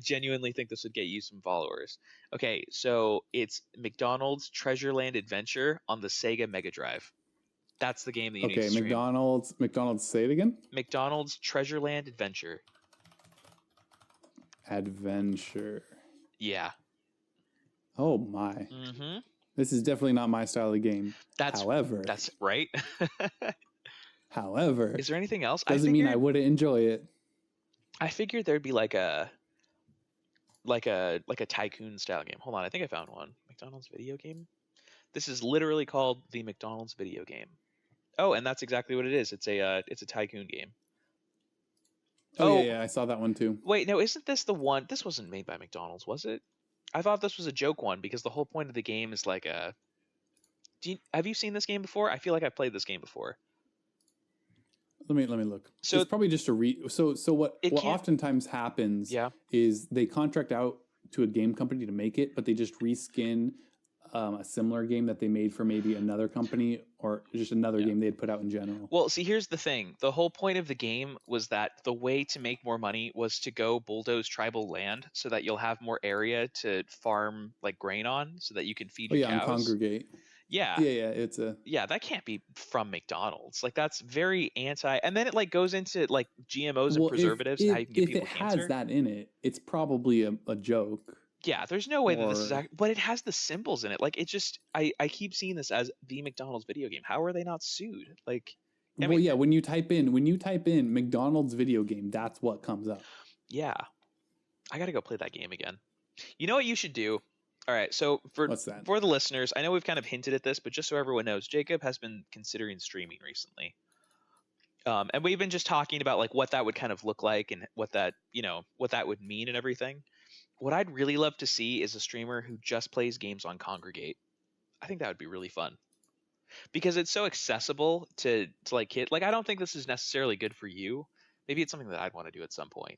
genuinely think this would get you some followers. Okay, so it's McDonald's Treasureland Adventure on the Sega Mega Drive. That's the game that you need to stream. McDonald's. Say it again. McDonald's Treasureland Adventure. Adventure. Yeah. Oh my. Mm-hmm. This is definitely not my style of game. That's right. However, Is there anything else? doesn't mean I wouldn't enjoy it. I figured there'd be like a tycoon style game. Hold on, I think I found one. McDonald's video game. This is literally called the McDonald's video game. Oh, and that's exactly what it is. It's a tycoon game. Oh, yeah, I saw that one too. Wait, no, isn't this the one? This wasn't made by McDonald's, was it? I thought this was a joke one because the whole point of the game is like a. Have you seen this game before? I feel like I've played this game before. Let me look. So it's probably just a So what oftentimes happens is they contract out to a game company to make it, but they just reskin a similar game that they made for maybe another company or just another game they'd put out in general. Well, see, here's the thing. The whole point of the game was that the way to make more money was to go bulldoze tribal land so that you'll have more area to farm like grain on so that you can feed your cows. And congregate. Yeah. It's a... Yeah, that can't be from McDonald's. Like, that's very anti... And then it, like, goes into, like, GMOs and preservatives and how you can give people cancer. If it has that in it, it's probably a joke. Yeah, there's no way that this is... But it has the symbols in it. Like, it just... I keep seeing this as the McDonald's video game. How are they not sued? Like... when you type in McDonald's video game, that's what comes up. Yeah. I gotta go play that game again. You know what you should do? All right, so for the listeners, I know we've kind of hinted at this, but just so everyone knows, Jacob has been considering streaming recently. And we've been just talking about like what that would kind of look like and what that would mean and everything. What I'd really love to see is a streamer who just plays games on Congregate. I think that would be really fun. Because it's so accessible to like kids. Like, I don't think this is necessarily good for you. Maybe it's something that I'd want to do at some point.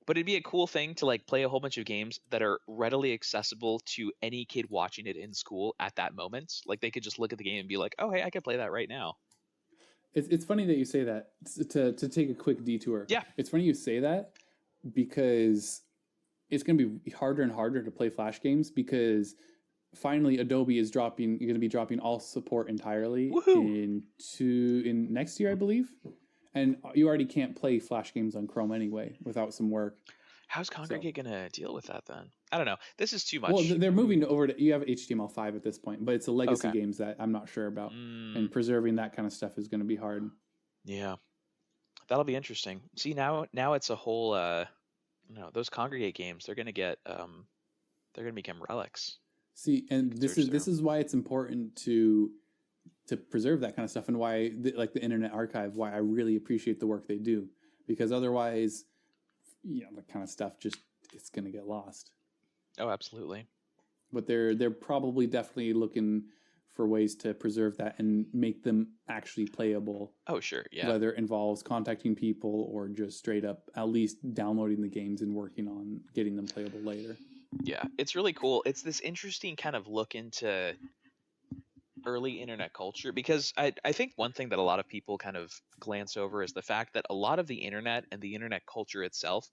But it'd be a cool thing to like play a whole bunch of games that are readily accessible to any kid watching it in school at that moment. Like, they could just look at the game and be like, "Oh, hey, I could play that right now." It's funny that you say that. To take a quick detour. Yeah, it's funny you say that because it's going to be harder and harder to play Flash games because finally Adobe is going to be dropping all support entirely in next year, I believe. And you already can't play Flash games on Chrome anyway without some work. How's Congregate going to deal with that then? I don't know. This is too much. Well, they're moving over to... You have HTML5 at this point, but it's a legacy games that I'm not sure about. And preserving that kind of stuff is going to be hard. Yeah. That'll be interesting. See, now it's a whole... those Congregate games, they're going to get... they're going to become relics. See, and this is why it's important to preserve that kind of stuff and why the Internet Archive, why I really appreciate the work they do, because otherwise that kind of stuff it's going to get lost. Oh, absolutely. But they're probably definitely looking for ways to preserve that and make them actually playable. Oh, sure. Yeah. Whether it involves contacting people or just straight up at least downloading the games and working on getting them playable later. Yeah, it's really cool. It's this interesting kind of look into early internet culture, because I think one thing that a lot of people kind of glance over is the fact that a lot of the internet and the internet culture itself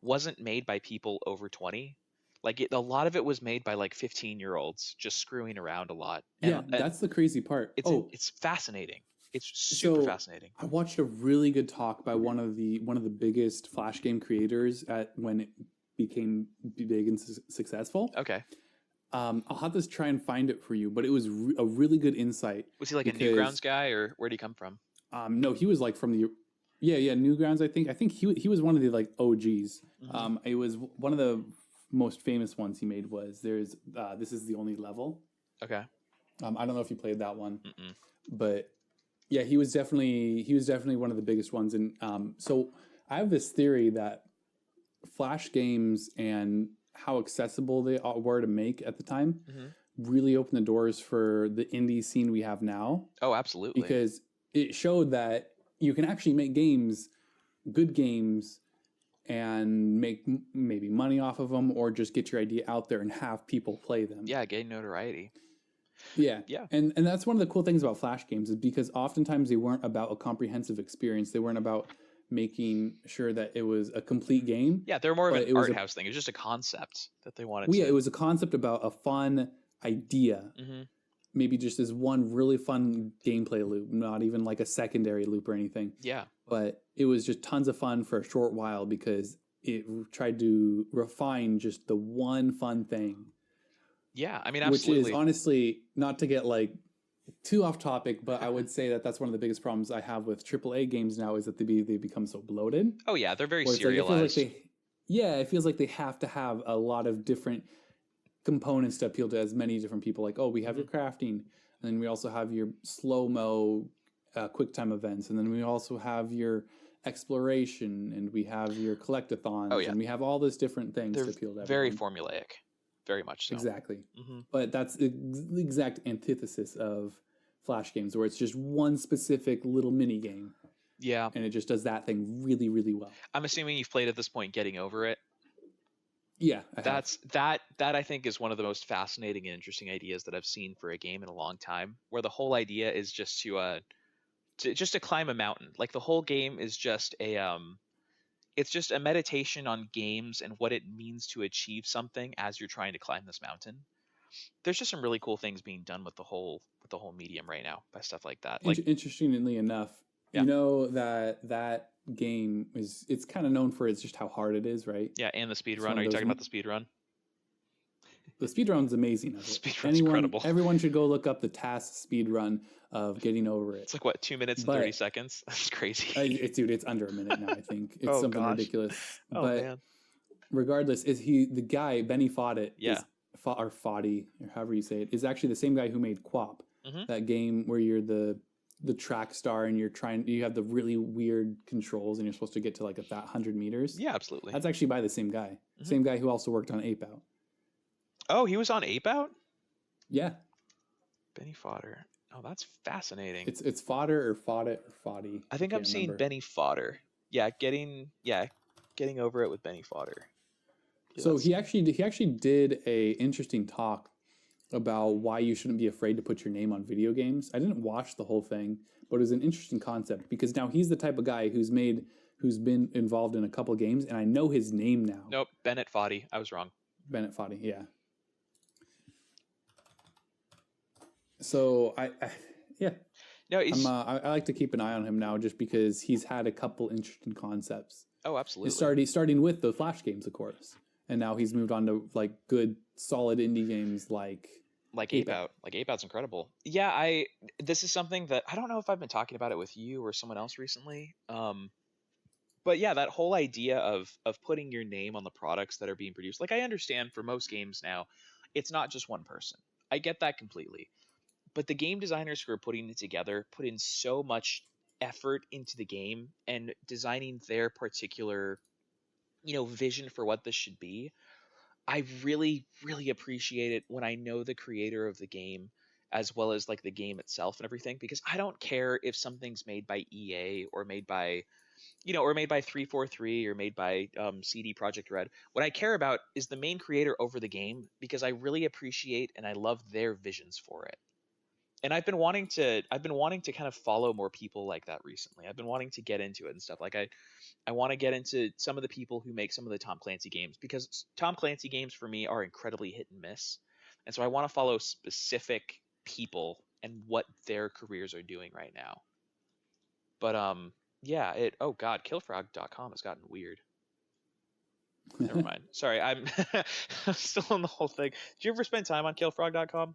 wasn't made by people over 20. Like, a lot of it was made by like 15-year-olds just screwing around a lot. And that's the crazy part. It's fascinating. It's super fascinating. I watched a really good talk by one of the biggest Flash game creators when it became big and successful. Okay. I'll have to try and find it for you, but it was a really good insight. Was he like a Newgrounds guy, or where'd he come from? No, he was like from the Newgrounds. I think he was one of the like OGs. Mm-hmm. It was one of the most famous ones he made was This Is the Only Level. Okay. I don't know if you played that one. Mm-mm. But yeah, he was definitely one of the biggest ones. And so I have this theory that Flash games and how accessible they were to make at the time really opened the doors for the indie scene we have now. Oh, absolutely. Because it showed that you can actually make good games, and make maybe money off of them, or just get your idea out there and have people play them. Yeah, gain notoriety. Yeah. And that's one of the cool things about Flash games is because oftentimes they weren't about a comprehensive experience. They weren't about making sure that it was a complete game. Yeah, they're more of an art house thing. It was just a concept that they wanted to... Yeah, it was a concept about a fun idea. Mm-hmm. Maybe just this one really fun gameplay loop, not even like a secondary loop or anything. Yeah. But it was just tons of fun for a short while because it tried to refine just the one fun thing. Yeah, I mean, absolutely. Which is honestly, not to get like too off topic, but I would say that that's one of the biggest problems I have with AAA games now is that they become so bloated. Oh yeah, they're very Where it's like, it feels like serialized. it feels like they have to have a lot of different components to appeal to as many different people. Like, oh, we have your crafting, and then we also have your slow mo, quick time events, and then we also have your exploration, and we have your collectathons, Oh yeah, and we have all these different things they're to appeal to very everyone. formulaic, very much so. Exactly. Hmm. But that's the exact antithesis of Flash games, where it's just one specific little mini game, Yeah, and it just does that thing really, really well. I'm assuming you've played at this point Getting Over It. Yeah, I have. That I think is one of the most fascinating and interesting ideas that I've seen for a game in a long time, where the whole idea is just to climb a mountain. Like the whole game is just it's just a meditation on games and what it means to achieve something as you're trying to climb this mountain. There's just some really cool things being done with the whole medium right now by stuff like that. Like Interestingly enough, yeah, you know that game it's kind of known for it's just how hard it is, right? yeah, and the speed It's run. one Are of you those. talking about the speed run? The speed run's amazing. Of it. Speed run's incredible. Everyone should go look up the task speed run of Getting Over It. It's like what, 2 minutes and 30 seconds? That's crazy. It's under a minute now. I think it's Oh, something gosh. ridiculous. Oh but man. regardless, is he the guy Benny Foddet? Yeah. Or Foddy, or however you say it, is actually the same guy who made Quap, that game where you're the track star and you have the really weird controls and you're supposed to get to like 100 meters. Yeah, absolutely. That's actually by the same guy. Same guy who also worked on Ape Out. Oh, he was on Ape Out? Yeah. Benny Fodder. Oh, that's fascinating. It's Fodder or Foddet or Foddy. I think I'm seeing Benny Fodder. Yeah, getting over it with Benny Fodder. Yeah, so he actually did a interesting talk about why you shouldn't be afraid to put your name on video games. I didn't watch the whole thing, but it was an interesting concept because now he's the type of guy who's been involved in a couple games, and I know his name now. Nope, Bennett Foddy. I was wrong. Bennett Foddy, yeah. So yeah. No, I like to keep an eye on him now just because he's had a couple interesting concepts. Oh, absolutely. Starting with the Flash games, of course, and now he's moved on to like good, solid indie games like Ape Out. Like Ape Out's incredible. Yeah, this is something that I don't know if I've been talking about it with you or someone else recently. But yeah, that whole idea of putting your name on the products that are being produced. Like I understand for most games now, it's not just one person. I get that completely. But the game designers who are putting it together put in so much effort into the game and designing their particular, vision for what this should be. I really, really appreciate it when I know the creator of the game as well as like the game itself and everything, because I don't care if something's made by EA or made by 343 or made by CD Projekt Red. What I care about is the main creator over the game, because I really appreciate and I love their visions for it. And I've been wanting to kind of follow more people like that recently. I've been wanting to get into it and stuff. Like I want to get into some of the people who make some of the Tom Clancy games, because Tom Clancy games for me are incredibly hit and miss. And so I want to follow specific people and what their careers are doing right now. But yeah, oh god, killfrog.com has gotten weird. Never mind. Sorry, I'm still on the whole thing. Did you ever spend time on killfrog.com?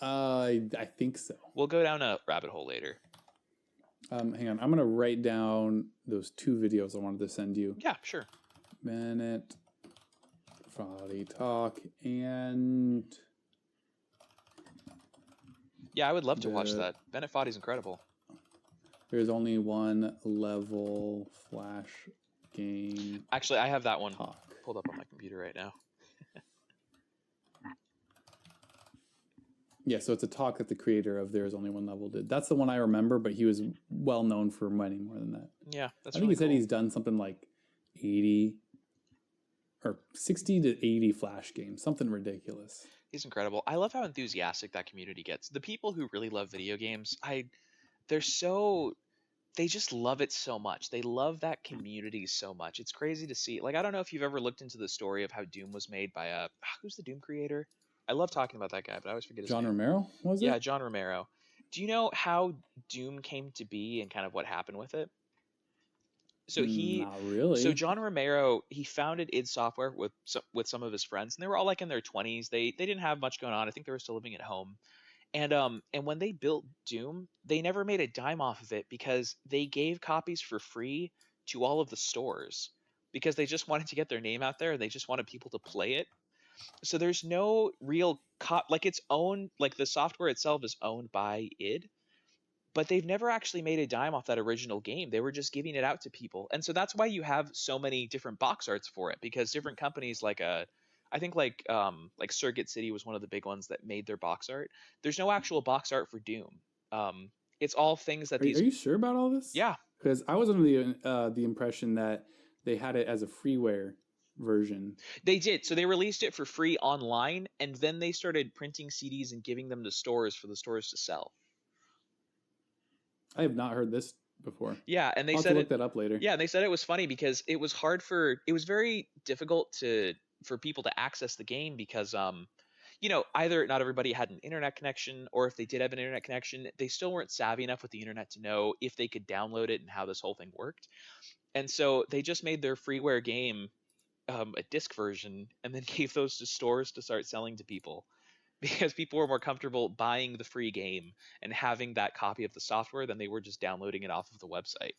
I think so. We'll go down a rabbit hole later. Hang on. I'm going to write down those 2 videos I wanted to send you. Yeah, sure. Bennett Foddy Talk and... Yeah, I would love to watch that. Bennett Foddy's incredible. There's only one level Flash game. Actually, I have that one pulled up on my computer right now. Yeah, so it's a talk that the creator of There Is Only One Level did. That's the one I remember, but he was well known for many more than that. Yeah, that's I think really he said cool. he's done something like 80 or 60 to 80 Flash games, something ridiculous. He's incredible. I love how enthusiastic that community gets. The people who really love video games, they just love it so much. They love that community so much. It's crazy to see. Like, I don't know if you've ever looked into the story of how Doom was made by who's the Doom creator? I love talking about that guy, but I always forget his name. John Romero, was it? Yeah, John Romero. Do you know how Doom came to be and kind of what happened with it? So Not really. So John Romero, he founded id Software with some of his friends, and they were all like in their 20s. They didn't have much going on. I think they were still living at home. And when they built Doom, they never made a dime off of it because they gave copies for free to all of the stores because they just wanted to get their name out there and they just wanted people to play it. So there's no real like its own, like the software itself is owned by id, but they've never actually made a dime off that original game. They were just giving it out to people. And so that's why you have so many different box arts for it, because different companies I think like Circuit City was one of the big ones that made their box art. There's no actual box art for Doom. It's all things that Are you sure about all this? Yeah. Because I was under the impression that they had it as a freeware version. They did. So they released it for free online, and then they started printing CDs and giving them to stores for the stores to sell. I have not heard this before. Yeah, and they I'll said look that up later. Yeah, they said it was funny because it was very difficult for people to access the game because either not everybody had an internet connection, or if they did have an internet connection, they still weren't savvy enough with the internet to know if they could download it and how this whole thing worked. And so they just made their freeware game a disc version and then gave those to stores to start selling to people because people were more comfortable buying the free game and having that copy of the software than they were just downloading it off of the website.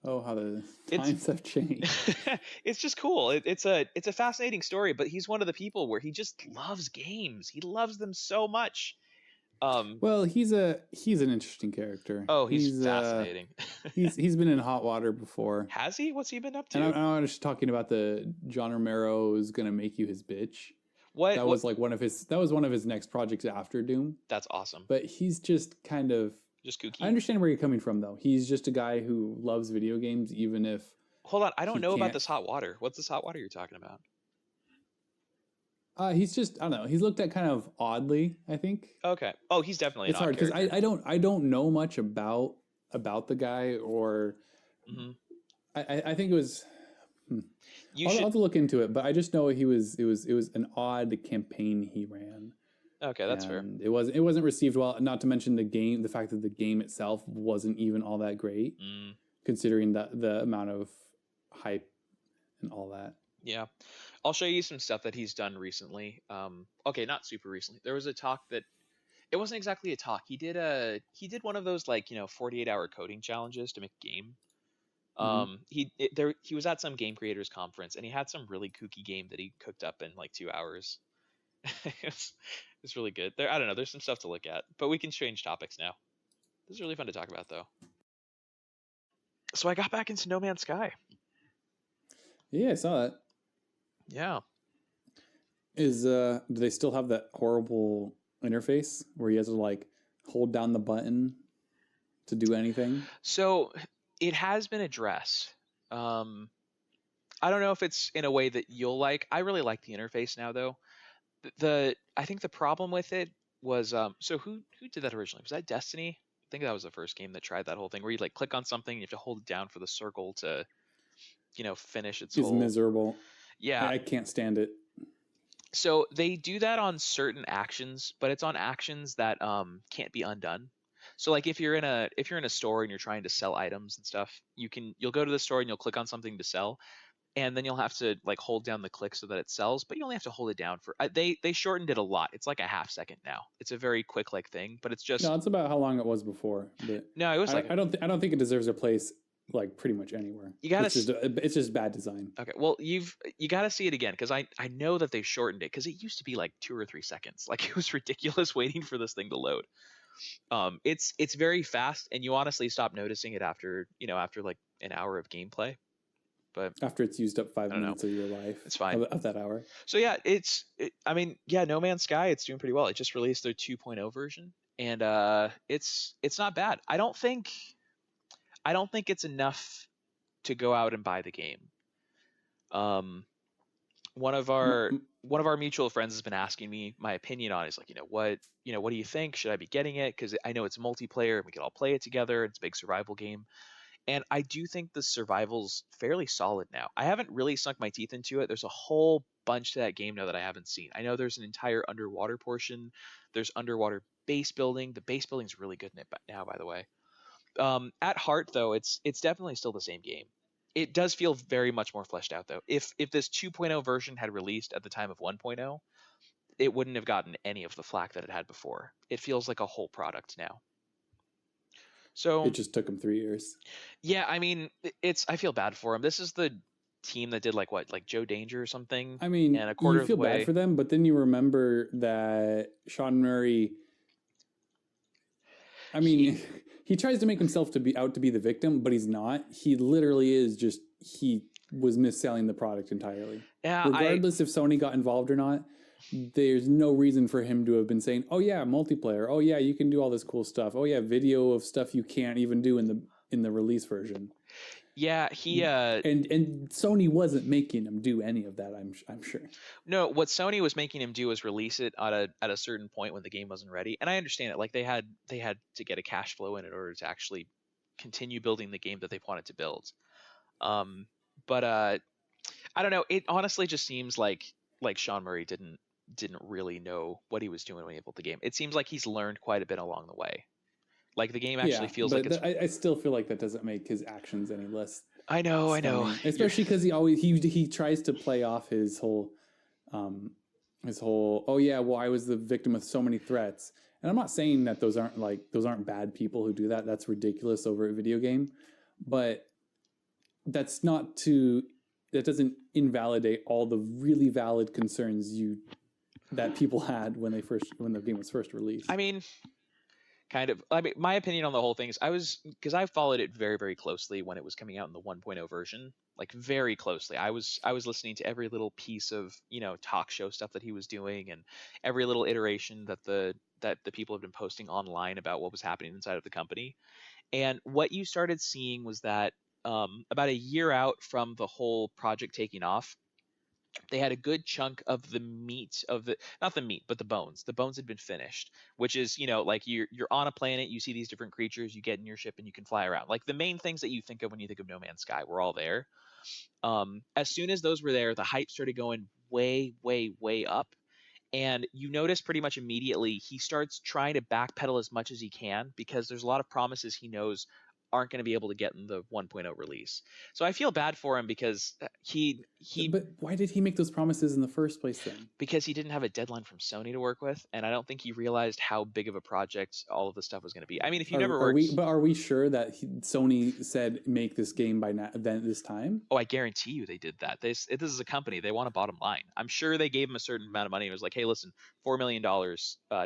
Oh, how the times have changed. It's just cool. It's a fascinating story, but he's one of the people where he just loves games. He loves them so much. Well, he's an interesting character. Oh, he's fascinating. he's been in hot water before. Has he? What's he been up to? And I'm just talking about the John Romero's gonna make you his bitch. That was one of his next projects after Doom. That's awesome. But he's just kind of just kooky. I understand where you're coming from, though. He's just a guy who loves video games, even if. Hold on, I don't know about this hot water. What's this hot water you're talking about? He's just, I don't know. He's looked at kind of oddly, I think. Okay. Oh, he's definitely. It's hard because I don't know much about the guy, or. Mm-hmm. I think it was. I'll have to look into it, but I just know it was an odd campaign he ran. Okay, that's fair. It wasn't received well. Not to mention the fact that the game itself wasn't even all that great, considering the amount of hype and all that. Yeah, I'll show you some stuff that he's done recently. Okay, not super recently. There was a talk that it wasn't exactly a talk. He did one of those 48-hour coding challenges to make a game. He was at some game creators conference and he had some really kooky game that he cooked up in 2 hours. It's really good. I don't know. There's some stuff to look at, but we can change topics now. This is really fun to talk about, though. So I got back into No Man's Sky. Yeah, I saw that. Yeah. Do they still have that horrible interface where you have to hold down the button to do anything? So it has been addressed. I don't know if it's in a way that you'll like. I really like the interface now, though. I think the problem with it was so who did that originally? Was that Destiny? I think that was the first game that tried that whole thing where you click on something, you have to hold it down for the circle to finish its whole. It's miserable. Yeah, I can't stand it. So they do that on certain actions, but it's on actions that can't be undone. So if you're in a store and you're trying to sell items and stuff, you'll go to the store and you'll click on something to sell. And then you'll have to hold down the click so that it sells, but you only have to hold it down for. They shortened it a lot. It's like a half second now. It's a very quick thing, but it's just. No, it's about how long it was before. But no, it was I don't think it deserves a place pretty much anywhere. You gotta. It's just bad design. Okay, well you got to see it again because I know that they've shortened it because it used to be 2 or 3 seconds. It was ridiculous waiting for this thing to load. It's very fast, and you honestly stop noticing it after an hour of gameplay. But after it's used up 5 minutes of your life, it's fine of that hour. So yeah, No Man's Sky, it's doing pretty well. It just released their 2.0 version, and it's not bad. I don't think it's enough to go out and buy the game. One of our mutual friends has been asking me my opinion on it. He's like, what do you think? Should I be getting it? Because I know it's multiplayer and we can all play it together. It's a big survival game. And I do think the survival's fairly solid now. I haven't really sunk my teeth into it. There's a whole bunch to that game now that I haven't seen. I know there's an entire underwater portion. There's underwater base building. The base building's really good in it now, by the way. At heart, though, it's definitely still the same game. It does feel very much more fleshed out, though. If this 2.0 version had released at the time of 1.0, it wouldn't have gotten any of the flack that it had before. It feels like a whole product now. It So just took him 3 years. yeah, I mean, I feel bad for him. This is the team that did like what, like Joe Danger or something, I mean, and a you quarter of the feel bad way. for them, but then you remember that Sean Murray. I He, mean, he tries to make himself to be the victim, but he's not. He literally is just he was misselling the product entirely. yeah, Regardless if Sony got involved or not, there's no reason for him to have been saying, "Oh yeah, multiplayer. Oh yeah, you can do all this cool stuff. Oh yeah, video of stuff you can't even do in the release version." yeah, he, And Sony wasn't making him do any of that. I'm sure. no, what Sony was making him do was release it at a certain point when the game wasn't ready, and I understand it. Like they had to get a cash flow in order to actually continue building the game that they wanted to build. Um, but I don't know. It honestly just seems like Sean Murray didn't really know what he was doing when he built the game. It seems like he's learned quite a bit along the way. Like the game actually Yeah, feels like but it's. I still feel like that doesn't make his actions any less I know. stunning, especially because he tries to play off um his whole oh yeah, well I was the victim of so many threats, and I'm not saying that those aren't bad people who do that. That's ridiculous over a video game, but that's not to that doesn't invalidate all the really valid concerns that people had when the game was first released. I mean, kind of. I mean, my opinion on the whole thing is because I followed it very, very closely when it was coming out in the 1.0 version, like very closely. I was listening to every little piece of talk show stuff that he was doing, and every little iteration that the people have been posting online about what was happening inside of the company. And what you started seeing was that about a year out from the whole project taking off, they had a good chunk of the meat of the not the meat but the bones. The bones had been finished, which is like you're on a planet, you see these different creatures, you get in your ship and you can fly around. Like the main things that you think of when you think of No Man's Sky were all there. As soon as those were there, the hype started going way, way, way up. And you notice pretty much immediately he starts trying to backpedal as much as he can because there's a lot of promises he knows aren't going to be able to get in the 1.0 release. So I feel bad for him because But why did he make those promises in the first place then? because he didn't have a deadline from Sony to work with, and I don't think he realized how big of a project all of this stuff was going to be. I mean, if you never worked, Are we sure that Sony said make this game by this time? oh, I guarantee you they did that. This is a company; they want a bottom line. I'm sure they gave him a certain amount of money. It was like, hey, listen, $4 million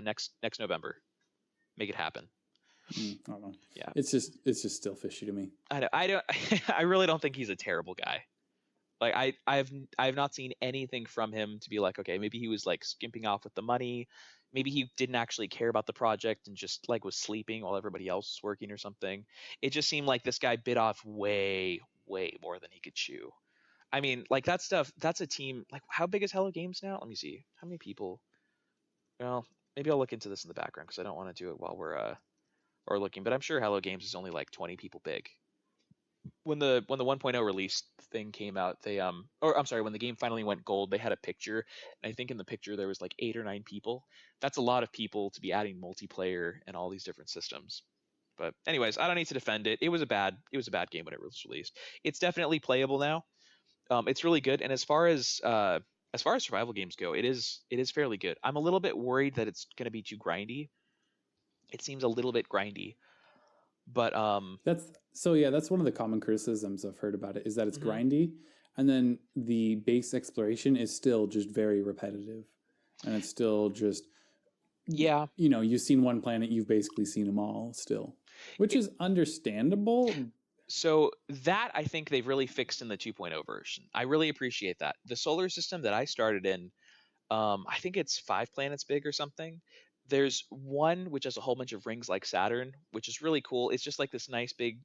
next November, make it happen. I don't know. Yeah, It's just still fishy to me. I don't I really don't think he's a terrible guy. Like I've not seen anything from him to be like, okay, maybe he was like skimping off with the money. Maybe he didn't actually care about the project and just like was sleeping while everybody else was working or something. It just seemed like this guy bit off way, way more than he could chew. I mean, like that stuff, that's a team. Like how big is Hello Games now? Let me see. How many people? Well, maybe I'll look into this in the background because I don't want to do it while we're or looking, but I'm sure Hello Games is only like 20 people big. When the 1.0 release thing came out, they or I'm sorry, when the game finally went gold, they had a picture, and I think in the picture there was like 8 or 9 people. That's a lot of people to be adding multiplayer and all these different systems. But anyways, I don't need to defend it. It was a bad game when it was released. It's definitely playable now. It's really good, and as far as survival games go, it is fairly good. I'm a little bit worried that it's going to be too grindy. It seems a little bit grindy, but That's one of the common criticisms I've heard about it is that it's mhm. grindy, and then the base exploration is still just very repetitive, and it's still just Yeah, you've seen one planet, you've basically seen them all still, which is understandable. so that I think they've really fixed in the 2.0 version. I really appreciate that. The solar system that I started in, I think it's 5 planets big or something. There's one which has a whole bunch of rings like Saturn, which is really cool. It's just like this nice big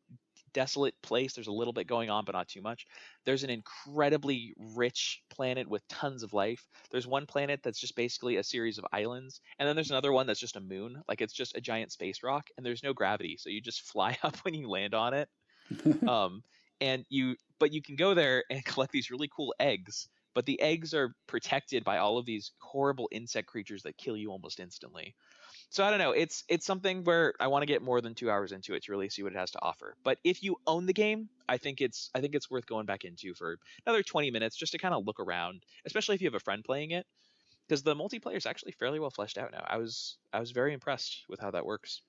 desolate place. There's a little bit going on, but not too much. There's an incredibly rich planet with tons of life. There's one planet that's just basically a series of islands, and then there's another one that's just a moon, like it's just a giant space rock, and there's no gravity, so you just fly up when you land on it. Um, but you can go there and collect these really cool eggs. But the eggs are protected by all of these horrible insect creatures that kill you almost instantly. So I don't know. It's something where I want to get more than 2 hours into it to really see what it has to offer. But if you own the game, I think it's worth going back into for another 20 minutes just to kind of look around, especially if you have a friend playing it. because the multiplayer is actually fairly well fleshed out now. I was very impressed with how that works.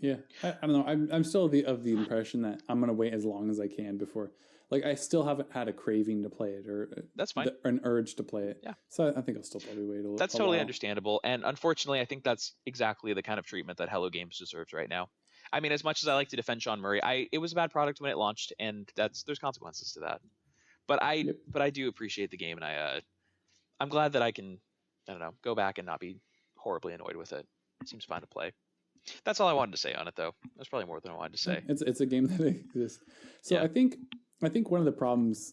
Yeah, I don't know. I'm still of the impression that I'm gonna wait as long as I can before. Like, I still haven't had a craving to play it or That's fine. an urge to play it. Yeah. So I think I'll still probably wait That's a totally while. understandable, and unfortunately, I think that's exactly the kind of treatment that Hello Games deserves right now. I mean, as much as I like to defend Sean Murray, it was a bad product when it launched, and there's consequences to that. But I Yep. but I do appreciate the game, and I'm glad that I can, I don't know, go back and not be horribly annoyed with it. It seems fun to play. That's all I wanted to say on it, though. That's probably more than I wanted to say. It's a game that exists. So Yeah. I think one of the problems,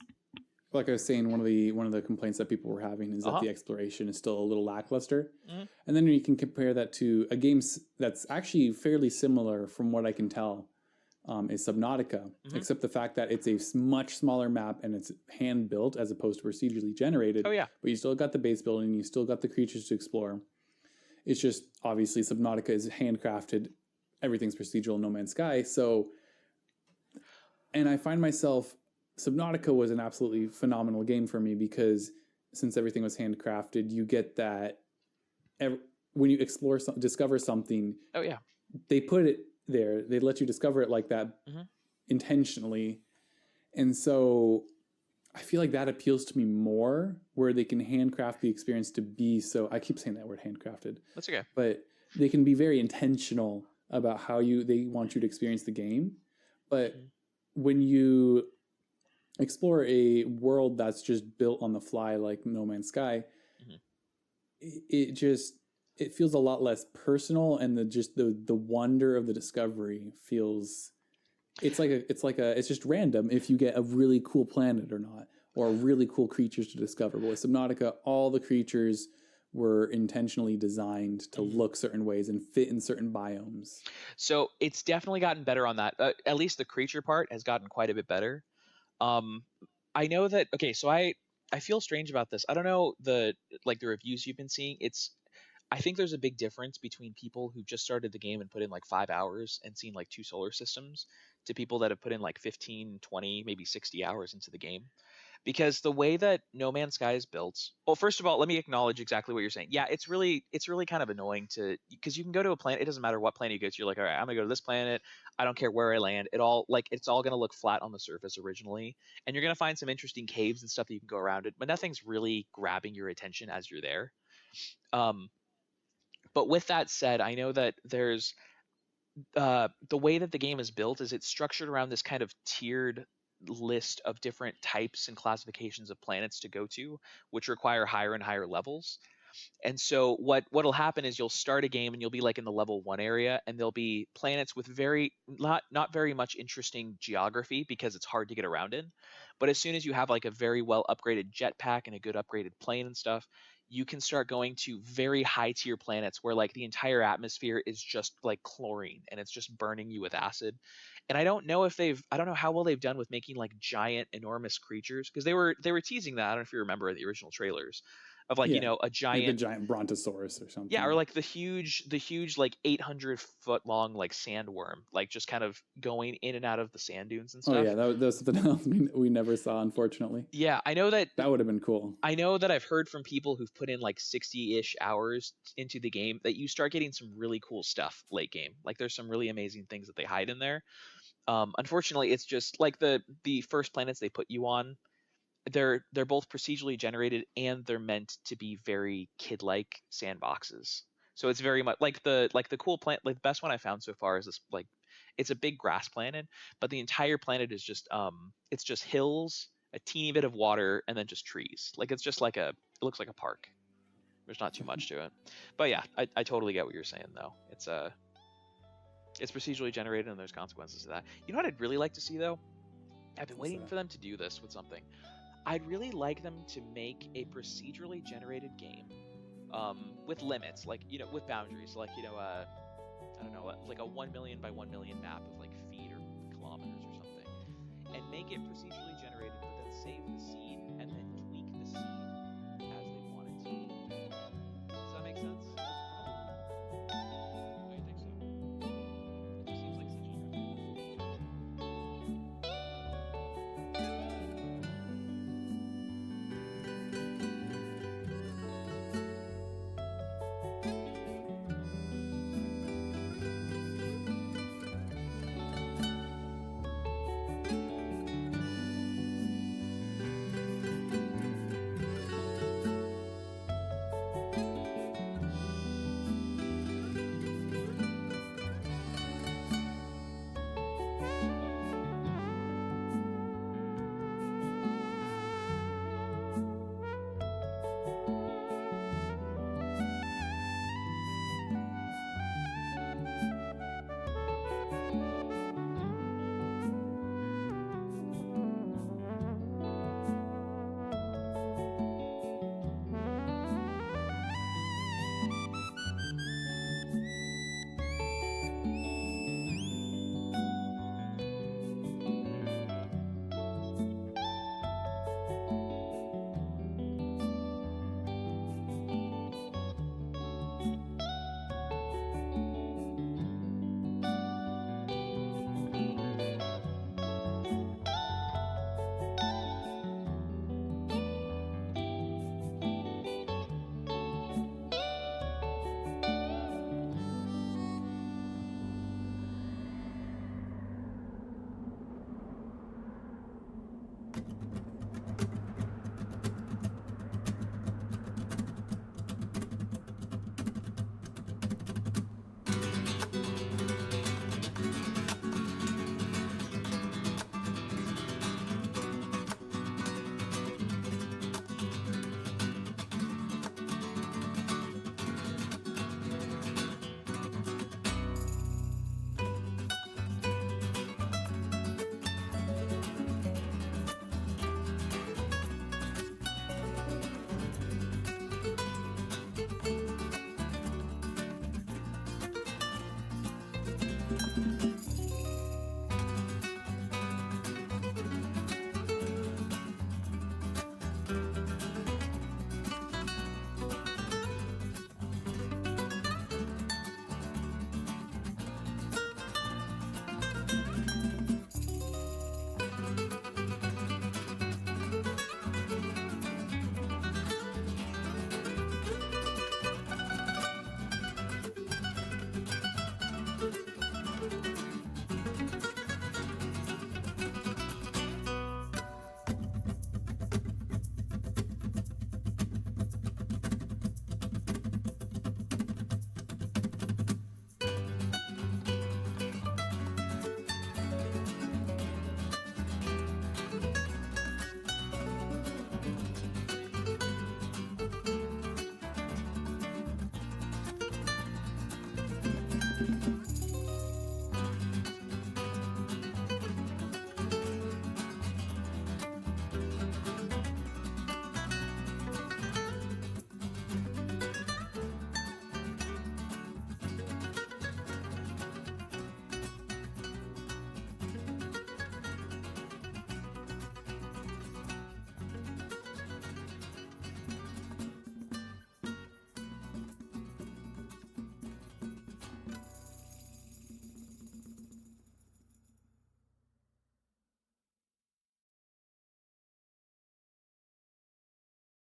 like I was saying, one of the complaints that people were having is that the exploration is still a little lackluster. Mhm. And then you can compare that to a game that's actually fairly similar, from what I can tell, is Subnautica, except the fact that it's a much smaller map and it's hand built as opposed to procedurally generated. Oh yeah. But you still got the base building, you still got the creatures to explore. It's just, obviously, Subnautica is handcrafted. Everything's procedural, No Man's Sky. So, and I find myself, Subnautica was an absolutely phenomenal game for me because since everything was handcrafted, you get that when you discover something. Oh yeah. They put it there. They let you discover it like that intentionally. And so I feel like that appeals to me more, where they can handcraft the experience to be so, I keep saying that word, handcrafted. That's okay. But they can be very intentional about how they want you to experience the game. But when you explore a world that's just built on the fly like No Man's Sky, it feels a lot less personal, and the wonder of the discovery feels, it's just random if you get a really cool planet or not, or really cool creatures to discover. But with Subnautica, all the creatures were intentionally designed to look certain ways and fit in certain biomes. So it's definitely gotten better on that. At least the creature part has gotten quite a bit better. I know that. Okay, so I feel strange about this. I don't know the reviews you've been seeing. I think there's a big difference between people who just started the game and put in like 5 hours and seen like 2 solar systems, to people that have put in like 15, 20, maybe 60 hours into the game. Because the way that No Man's Sky is built, well, first of all, let me acknowledge exactly what you're saying. Yeah, it's really kind of annoying because you can go to a planet. It doesn't matter what planet you go to. You're like, all right, I'm gonna go to this planet. I don't care where I land. It's all gonna look flat on the surface originally, and you're gonna find some interesting caves and stuff that you can go around it, but nothing's really grabbing your attention as you're there. But with that said, I know that there's the way that the game is built is it's structured around this kind of tiered list of different types and classifications of planets to go to, which require higher and higher levels. And so what'll happen is you'll start a game and you'll be like in the level 1 area, and there'll be planets with very not very much interesting geography because it's hard to get around in. But as soon as you have like a very well upgraded jetpack and a good upgraded plane and stuff, you can start going to very high tier planets where like the entire atmosphere is just like chlorine and it's just burning you with acid. And I don't know how well they've done with making like giant enormous creatures, because they were teasing that. I don't know if you remember the original trailers of like, a giant, like the giant brontosaurus or something. yeah, or like the huge like 800-foot long like sandworm, like just kind of going in and out of the sand dunes and stuff. Oh yeah, that was something else we never saw, unfortunately. Yeah, I know that would have been cool. I know that I've heard from people who've put in like 60-ish hours into the game that you start getting some really cool stuff late game. Like there's some really amazing things that they hide in there. Unfortunately, it's just like the first planets they put you on, they're both procedurally generated and they're meant to be very kid-like sandboxes. So it's very much like the cool planet. Like the best one I found so far is this, like, it's a big grass planet, but the entire planet is just it's just hills, a teeny bit of water, and then just trees. Like it's just like it looks like a park. There's not too much to it. But yeah, I totally get what you're saying though. It's procedurally generated and there's consequences to that. You know what I'd really like to see though? I've been waiting for them to do this with something. I'd really like them to make a procedurally generated game with limits, like, with boundaries, like, I don't know, like a 1 million by 1 million map of like feet or kilometers or something, and make it procedurally generated, but then save the seed and then tweak the seed